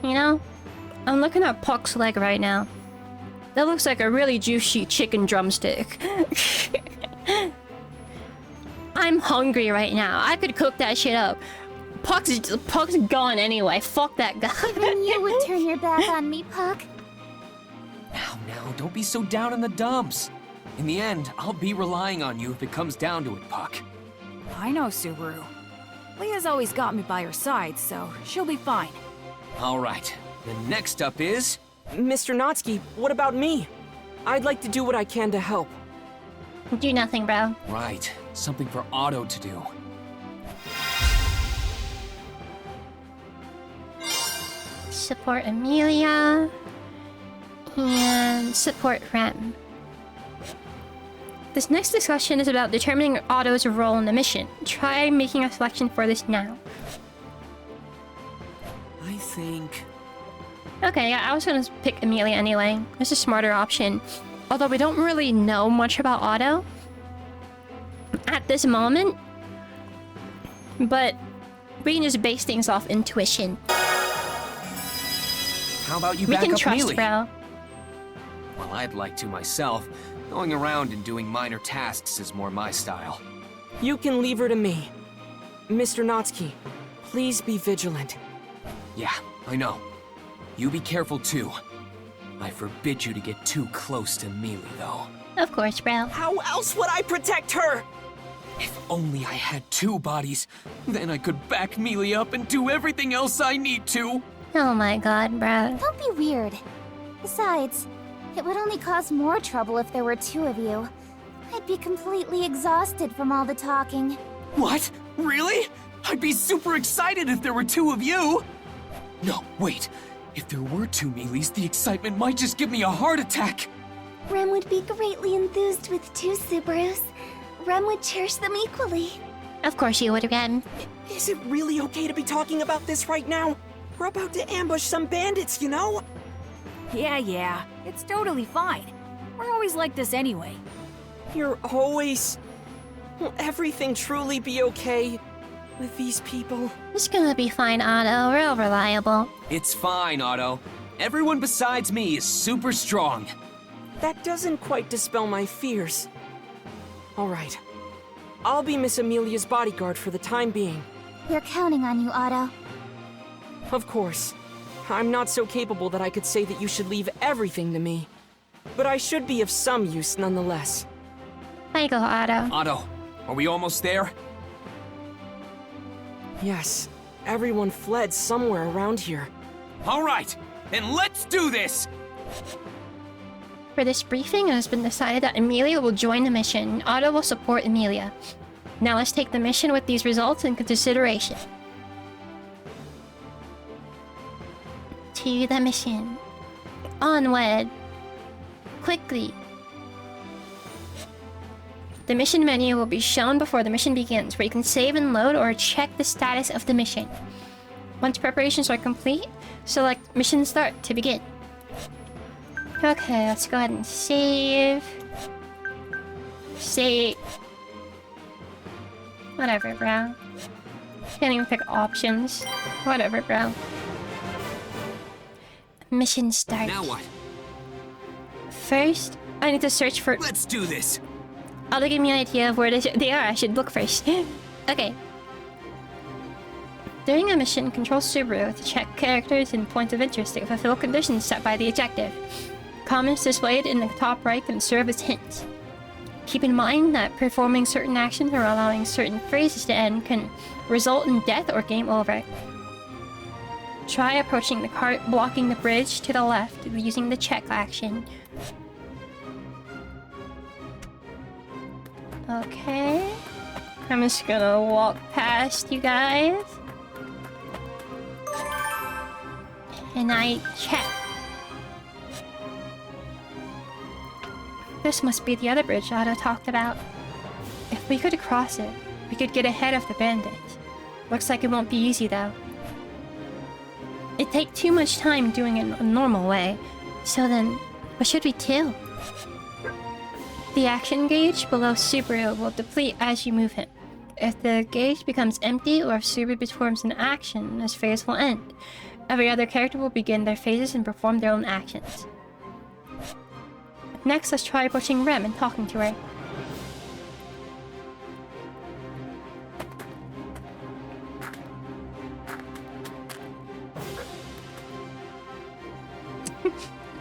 You know, I'm looking at Puck's leg right now. That looks like a really juicy chicken drumstick. I'm hungry right now. I could cook that shit up. Puck's gone anyway. Fuck that guy. Even you would turn your back on me, Puck. Now, don't be so down in the dumps. In the end, I'll be relying on you if it comes down to it, Puck. I know, Subaru. Leah's always got me by her side, so she'll be fine. All right, then next up is... Mr. Natsuki, what about me? I'd like to do what I can to help. Do nothing, bro. Right, something for Otto to do. Support Amelia. And support Rem. This next discussion is about determining Otto's role in the mission. Try making a selection for this now. I think... Okay, yeah, I was gonna pick Amelia anyway. It's a smarter option. Although we don't really know much about Otto at this moment. But we can just base things off intuition. How about you We back can up trust, Mealy? bro. Well, I'd like to myself. Going around and doing minor tasks is more my style. You can leave her to me. Mr. Natsuki, please be vigilant. Yeah, I know. You be careful too. I forbid you to get too close to Mealy, though. Of course, bro. How else would I protect her? If only I had 2 bodies, then I could back Mealy up and do everything else I need to. Oh my god, bro. Don't be weird. Besides, it would only cause more trouble if there were 2 of you. I'd be completely exhausted from all the talking. What? Really? I'd be super excited if there were 2 of you. No, wait. If there were 2 Mealys, the excitement might just give me a heart attack. Rem would be greatly enthused with 2 Subarus. Rem would cherish them equally. Of course you would again. Is it really okay to be talking about this right now? We're about to ambush some bandits, you know? Yeah, it's totally fine. We're always like this anyway. You're always... Will everything truly be okay with these people? It's gonna be fine, Otto. Real reliable. It's fine, Otto. Everyone besides me is super strong. That doesn't quite dispel my fears. All right. I'll be Miss Amelia's bodyguard for the time being. We're counting on you, Otto. Of course. I'm not so capable that I could say that you should leave everything to me. But I should be of some use nonetheless. There you go, Otto. Otto, are we almost there? Yes. Everyone fled somewhere around here. All right, then let's do this! For this briefing, it has been decided that Amelia will join the mission. Otto will support Amelia. Now let's take the mission with these results into consideration. To the mission. Onward. Quickly. The mission menu will be shown before the mission begins, where you can save and load or check the status of the mission. Once preparations are complete, select Mission Start to begin. Okay, let's go ahead and save. Save. Whatever, bro. Can't even pick options. Whatever, bro. Mission start. Now what? First, I need to search for... Let's do this! I'll give me an idea of where they are. I should look first. Okay. During a mission, control Subaru to check characters and points of interest to fulfill conditions set by the objective. Comments displayed in the top right can serve as hints. Keep in mind that performing certain actions or allowing certain phrases to end can result in death or game over. Try approaching the cart blocking the bridge to the left using the check action. Okay. I'm just gonna walk past you guys. And I check. This must be the other bridge Otto talked about. If we could cross it, we could get ahead of the bandits. Looks like it won't be easy though. It'd take too much time doing it a normal way. So then, what should we do? The action gauge below Subaru will deplete as you move him. If the gauge becomes empty or if Subaru performs an action, his phase will end. Every other character will begin their phases and perform their own actions. Next, let's try approaching Rem and talking to her.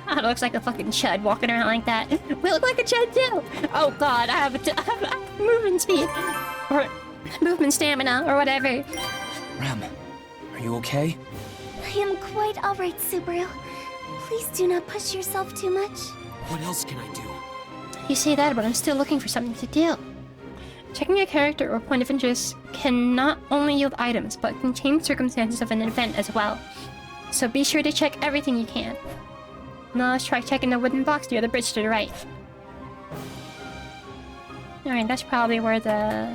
Oh, it looks like a fucking chud walking around like that. We look like a chud too! Oh god, I have movement speed. Or movement stamina, or whatever. Rem, are you okay? I am quite alright, Subaru. Please do not push yourself too much. What else can I do? You say that, but I'm still looking for something to do. Checking a character or point of interest can not only yield items, but can change circumstances of an event as well. So be sure to check everything you can. Now let's try checking the wooden box near the bridge to the right. Alright, that's probably where the...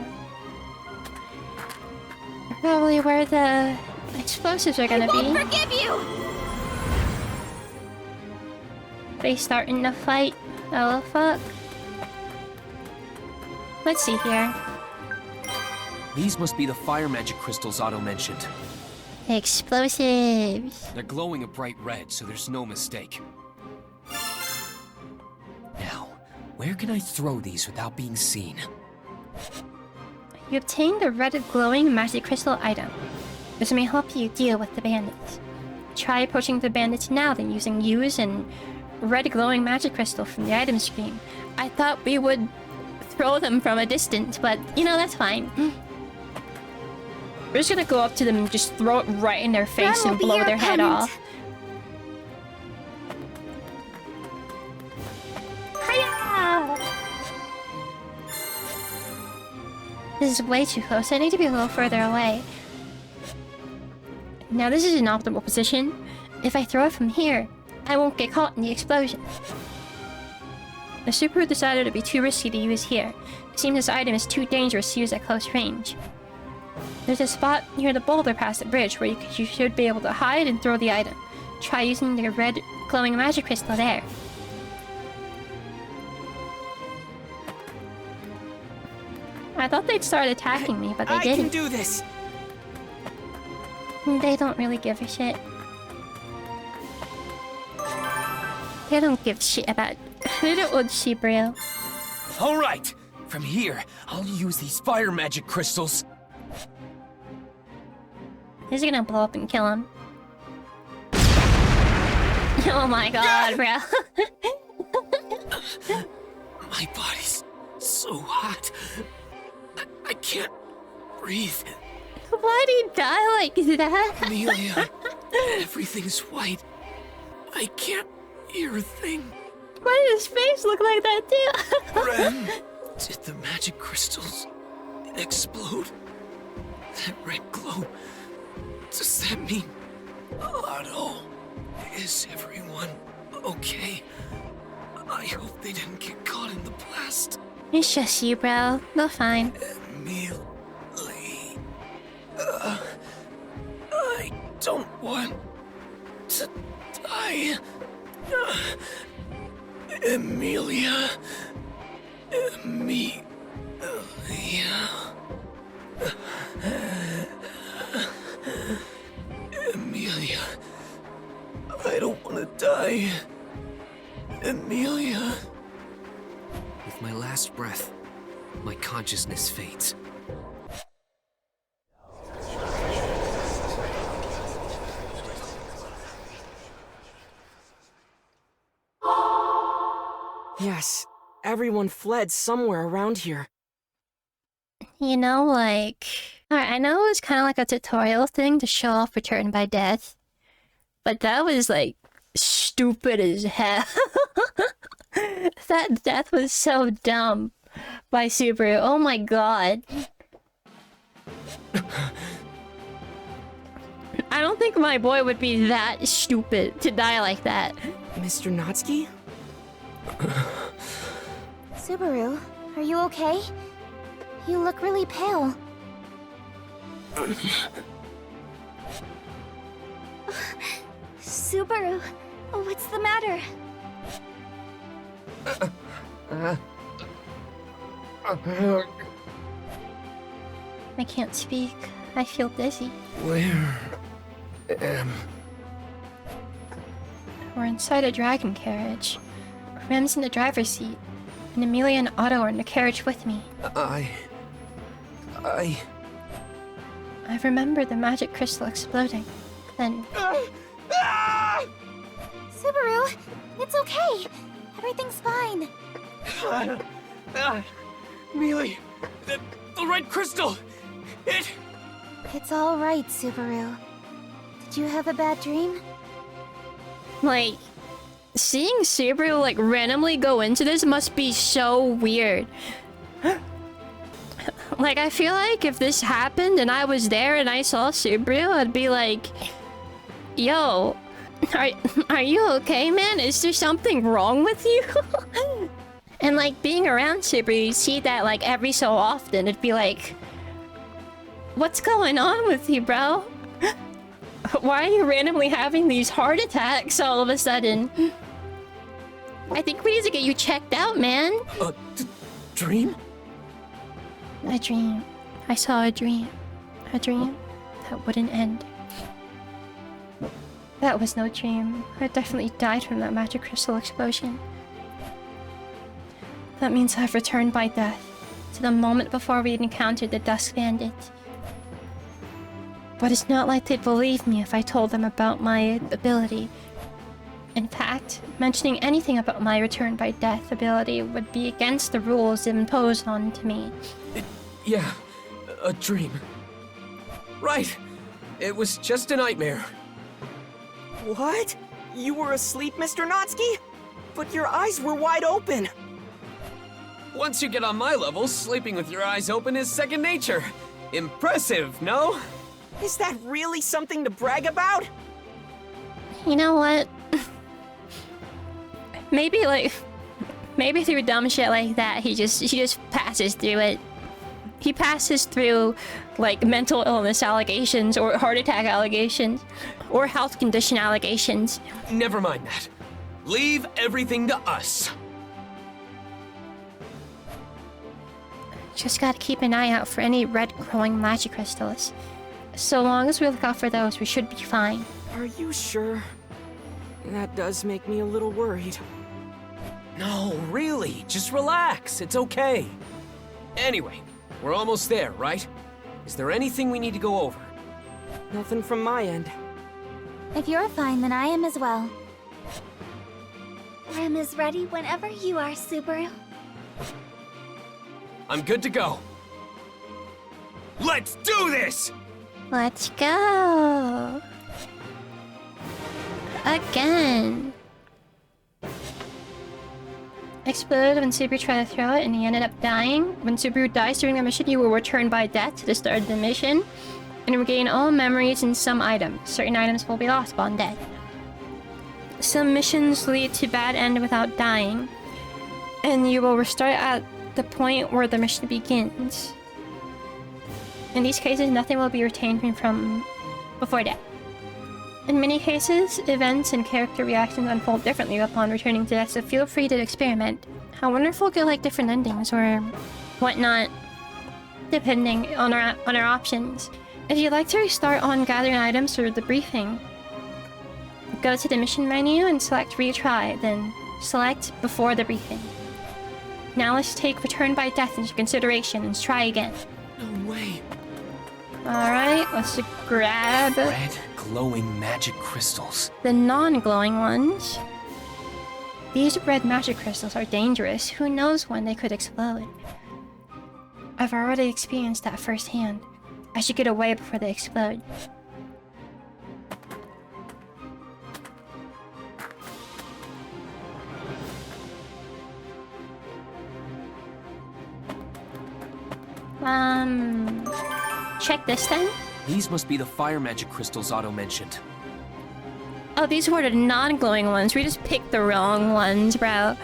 explosives are gonna be. I won't forgive you! They starting the fight. Oh fuck. Let's see here. These must be the fire magic crystals Otto mentioned. Explosives. They're glowing a bright red, so there's no mistake. Now, where can I throw these without being seen? You obtained a red glowing magic crystal item. This may help you deal with the bandits. Try approaching the bandits now, then using use and red glowing magic crystal from the item screen. I thought we would throw them from a distance, but you know, that's fine. We're just gonna go up to them and just throw it right in their face Rem and will be blow your their head opponent. off. Hiya! This is way too close. I need to be a little further away. Now this is an optimal position. If I throw it from here, I won't get caught in the explosion. The Subaru decided it'd be too risky to use here. It seems this item is too dangerous to use at close range. There's a spot near the boulder past the bridge where you should be able to hide and throw the item. Try using the red glowing magic crystal there. I thought they'd start attacking me, but they I can didn't. do this! They don't really give a shit. They don't give a shit about little old Subaru. All right, from here, I'll use these fire magic crystals. He's gonna blow up and kill him. Oh my god, bro. My body's so hot. I can't breathe. Why do you die like that? Amelia, everything's white. I can't hear a thing. Why does his face look like that too? Rem, did the magic crystals explode? That red glow, does that mean... Otto, is everyone okay? I hope they didn't get caught in the blast. It's just you, bro. They're fine. Amelia, I don't want to die. Amelia. Amelia. I don't want to die. Amelia. With my last breath, my consciousness fades. Yes, everyone fled somewhere around here. You know, like... Alright, I know it was kind of like a tutorial thing to show off Return by Death. But that was, like, stupid as hell. That death was so dumb by Subaru. Oh my god. I don't think my boy would be that stupid to die like that. Mr. Natsuki? Subaru, are you okay? You look really pale. Subaru, what's the matter? I can't speak. I feel dizzy. Where am... We're inside a dragon carriage. Rem's in the driver's seat, and Amelia and Otto are in the carriage with me. I remember the magic crystal exploding. Then Subaru, it's okay. Everything's fine. Mealy, the red crystal! It's all right, Subaru. Did you have a bad dream? like, seeing Subaru like randomly go into this must be so weird. Like, I feel like if this happened and I was there and I saw Subaru, I'd be like, yo, are you okay, man? Is there something wrong with you? And like, being around Subaru, you see that like every so often. It'd be like, what's going on with you, bro? Why are you randomly having these heart attacks all of a sudden? I think we need to get you checked out, man. Dream? A dream. I saw a dream. A dream that wouldn't end. That was no dream. I definitely died from that magic crystal explosion. That means I've returned by death to the moment before we encountered the Dusk Bandit. But it's not like they'd believe me if I told them about my ability. In fact, mentioning anything about my return by death ability would be against the rules imposed on to me. Yeah, a dream. Right. It was just a nightmare. What? You were asleep, Mr. Natsuki? But your eyes were wide open. Once you get on my level, sleeping with your eyes open is second nature. Impressive, no? Is that really something to brag about? You know what? Maybe through dumb shit like that, he just passes through it. He passes through, like, mental illness allegations, or heart attack allegations, or health condition allegations. Never mind that. Leave everything to us. Just gotta keep an eye out for any red glowing magic crystals. So long as we look out for those, we should be fine. Are you sure? That does make me a little worried. No, really, just relax. It's okay. Anyway, we're almost there, right? Is there anything we need to go over? Nothing from my end. If you're fine, then I am as well. Rem is ready whenever you are, Subaru. I'm good to go. Let's do this! Let's go! Again! Exploded when Subaru tried to throw it and he ended up dying. When Subaru dies during a mission, you will return by death to the start of the mission and regain all memories and some items. Certain items will be lost upon death. Some missions lead to bad end without dying, and you will restart at the point where the mission begins. In these cases, nothing will be retained from before death. In many cases, events and character reactions unfold differently upon returning to death, so feel free to experiment. How wonderful could like different endings or whatnot, depending on our options. If you'd like to restart on gathering items or the briefing, go to the mission menu and select retry, then select before the briefing. Now let's take return by death into consideration and try again. No way. Alright, let's grab Red, glowing magic crystals. the non-glowing ones. These red magic crystals are dangerous. Who knows when they could explode? I've already experienced that firsthand. I should get away before they explode. Check this then. These must be the fire magic crystals Otto mentioned. Oh, these were the non-glowing ones. We just picked the wrong ones, bro.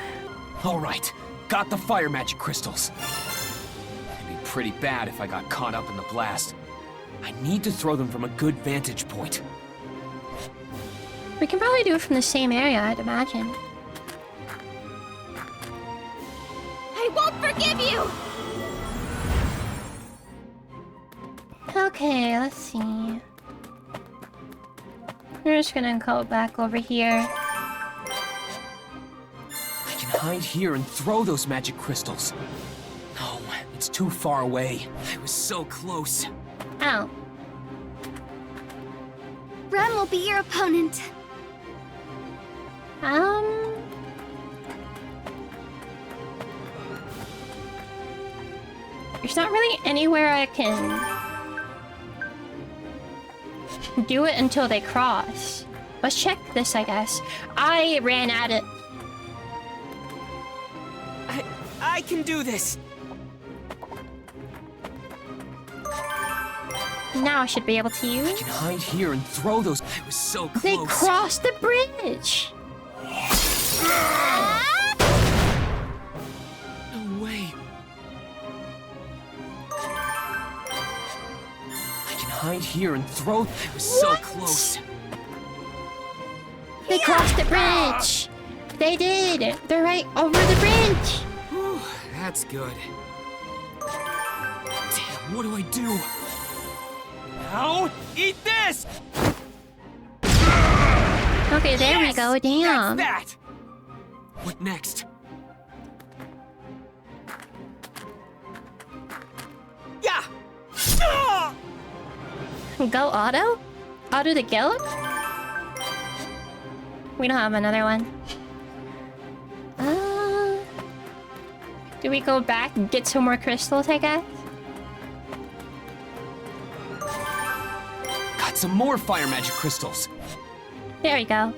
Alright, got the fire magic crystals. It'd be pretty bad if I got caught up in the blast. I need to throw them from a good vantage point. We can probably do it from the same area, I'd imagine. I won't forgive you! Okay, let's see. We're just gonna go back over here. I can hide here and throw those magic crystals. No, it's too far away. I was so close. Ow. Rem will be your opponent. There's not really anywhere I can do it until they cross. Let's check this, I guess. I ran at it. I can do this. Now I should be able to I use. can hide here and throw those. I was so close. They crossed the bridge. No way. I can hide here and throw. I was so What? close. They crossed the bridge. They did. They're right over the bridge. Whew, that's good. Damn, what do I do? Now, eat this! Okay, there we go. Damn. That's that! What next? Yeah! Ah! Go Otto? Otto the Gallop? We don't have another one. Do we go back and get some more crystals, I guess? Got some more fire magic crystals. There we go.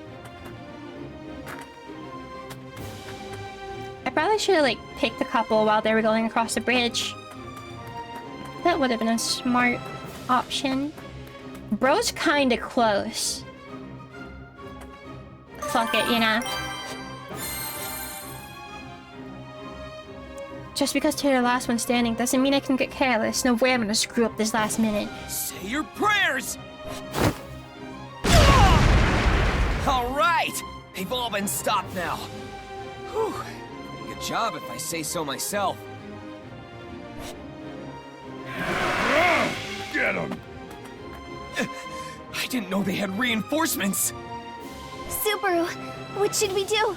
I probably should have, like, picked a couple while they were going across the bridge. That would have been a smart option. Bro's kinda close. Fuck it, you know? Just because you're the last one standing doesn't mean I can get careless. No way I'm gonna screw up this last minute. Say your prayers! All right! They've all been stopped now. Whew. Good job if I say so myself. Get him! I didn't know they had reinforcements. Subaru, what should we do?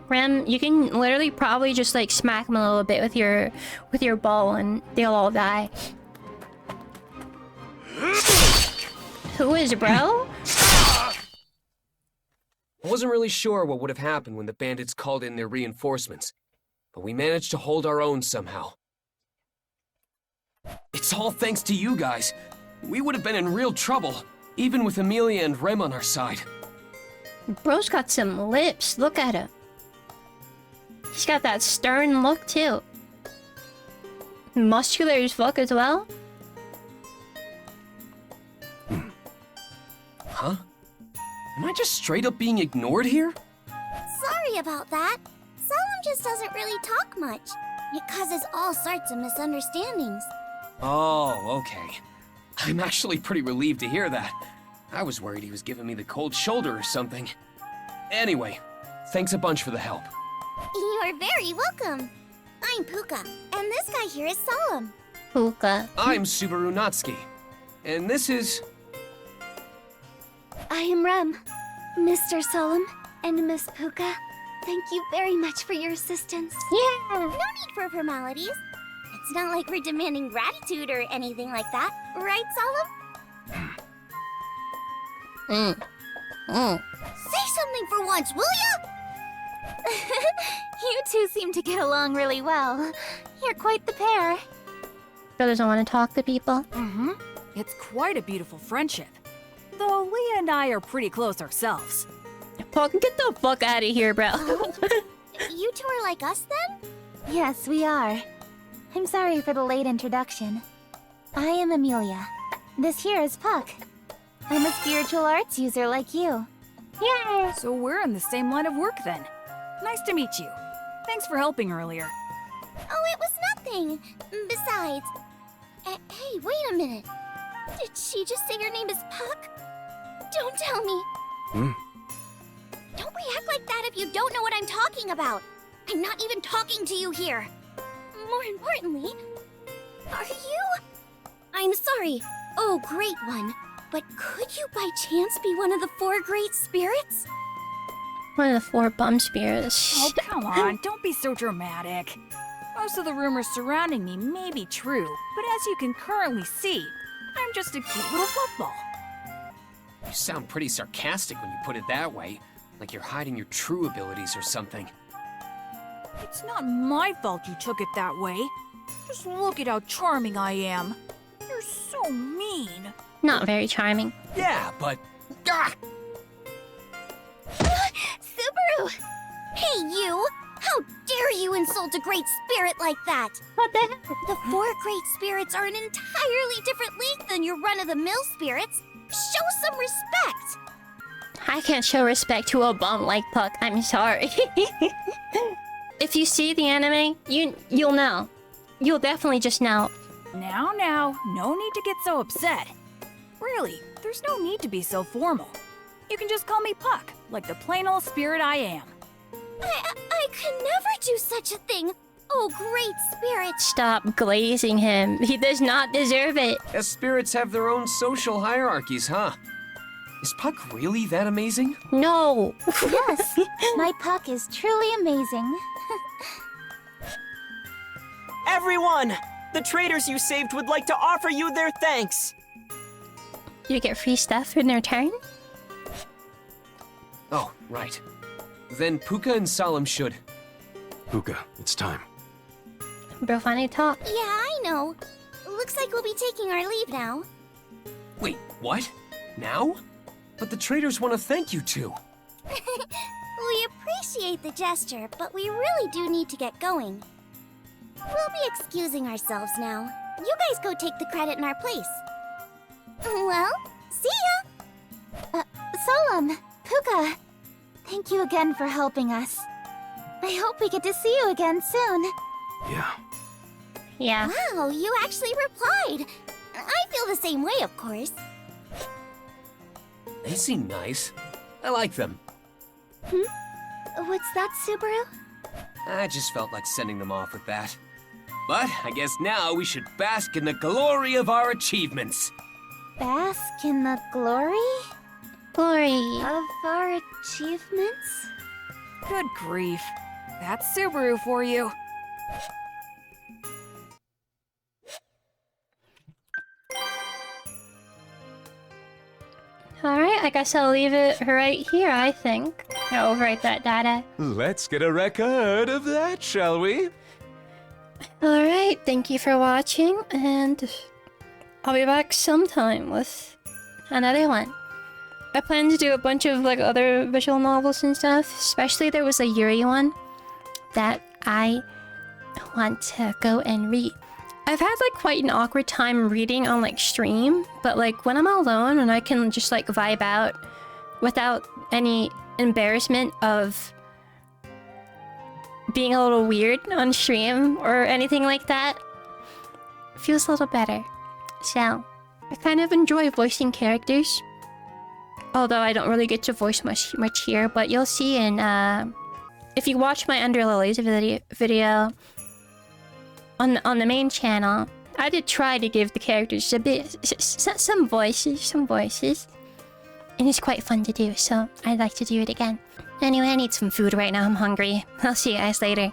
Rem, you can literally probably just like smack them a little bit with your ball and they'll all die. Who is bro? I wasn't really sure what would have happened when the bandits called in their reinforcements, but we managed to hold our own somehow. It's all thanks to you guys. We would have been in real trouble, even with Amelia and Rem on our side. Bro's got some lips. Look at him. He's got that stern look too. Muscular as fuck as well. Huh? Am I just straight up being ignored here? Sorry about that. Solemn just doesn't really talk much. It causes all sorts of misunderstandings. Oh, okay. I'm actually pretty relieved to hear that. I was worried he was giving me the cold shoulder or something. Anyway, thanks a bunch for the help. You're very welcome. I'm Puka, and this guy here is Solemn. Puka. I'm Subaru Natsuki, and this is... I am Rem. Mr. Solemn and Miss Puka, thank you very much for your assistance. Yeah. No need for formalities. It's not like we're demanding gratitude or anything like that, right, Solemn? Say something for once, will ya? You two seem to get along really well. You're quite the pair. Bro doesn't want to talk to people. Mm-hmm. It's quite a beautiful friendship. Though Leah and I are pretty close ourselves. Puck, get the fuck out of here, bro. You two are like us, then? Yes, we are. I'm sorry for the late introduction. I am Amelia. This here is Puck. I'm a spiritual arts user like you. Yay! So we're in the same line of work then. Nice to meet you. Thanks for helping earlier. Oh, it was nothing. Besides... hey, wait a minute. Did she just say your name is Puck? Don't tell me. Don't react like that if you don't know what I'm talking about. I'm not even talking to you here. More importantly, are you... I'm sorry. Oh, Great One. But could you by chance be one of the 4 great spirits? One of the 4 bum spirits. Oh, come on, don't be so dramatic. Most of the rumors surrounding me may be true, but as you can currently see, I'm just a cute little football. You sound pretty sarcastic when you put it that way, like you're hiding your true abilities or something. It's not my fault you took it that way. Just look at how charming I am. You're so mean. Not very charming. Yeah, but... Ah! Subaru! Hey, you! How dare you insult a great spirit like that? What the heck? The 4 great spirits are an entirely different league than your run-of-the-mill spirits. Show some respect! I can't show respect to a bum like Puck. I'm sorry. If you see the anime, you'll know. You'll definitely just know. Now, no need to get so upset. Really, there's no need to be so formal. You can just call me Puck, like the plain old spirit I am. I could never do such a thing. Oh, great spirit. Stop glazing him. He does not deserve it. As spirits have their own social hierarchies, huh? Is Puck really that amazing? No. Yes, my Puck is truly amazing. Everyone! The traders you saved would like to offer you their thanks. you get free stuff in return. Oh, right. Then Puka and Solemn should. Puka, it's time. Bro, funny talk. Yeah, I know. Looks like we'll be taking our leave now. Wait, what? Now? But the traders want to thank you two. We appreciate the gesture, but we really do need to get going. We'll be excusing ourselves now. You guys go take the credit in our place. Well, see ya! Solemn, Puka, thank you again for helping us. I hope we get to see you again soon. Yeah. Yeah. Wow, you actually replied. I feel the same way, of course. They seem nice. I like them. What's that, Subaru? I just felt like sending them off with that. But I guess now we should bask in the glory of our achievements. Bask in the glory? Glory. Of our achievements? Good grief. That's Subaru for you. Alright, I guess I'll leave it right here, I think. I'll overwrite that data. Let's get a record of that, shall we? Alright, thank you for watching, and I'll be back sometime with another one. I plan to do a bunch of like other visual novels and stuff, especially there was a Yuri one that I want to go and read. I've had like quite an awkward time reading on like stream, but like when I'm alone and I can just like vibe out without any embarrassment of being a little weird on stream or anything like that, it feels a little better. So, I kind of enjoy voicing characters. Although I don't really get to voice much here, but you'll see in if you watch my Under Lilies video on the main channel, I did try to give the characters a bit some voices, and it's quite fun to do. So I'd like to do it again. Anyway, I need some food right now. I'm hungry. I'll see you guys later.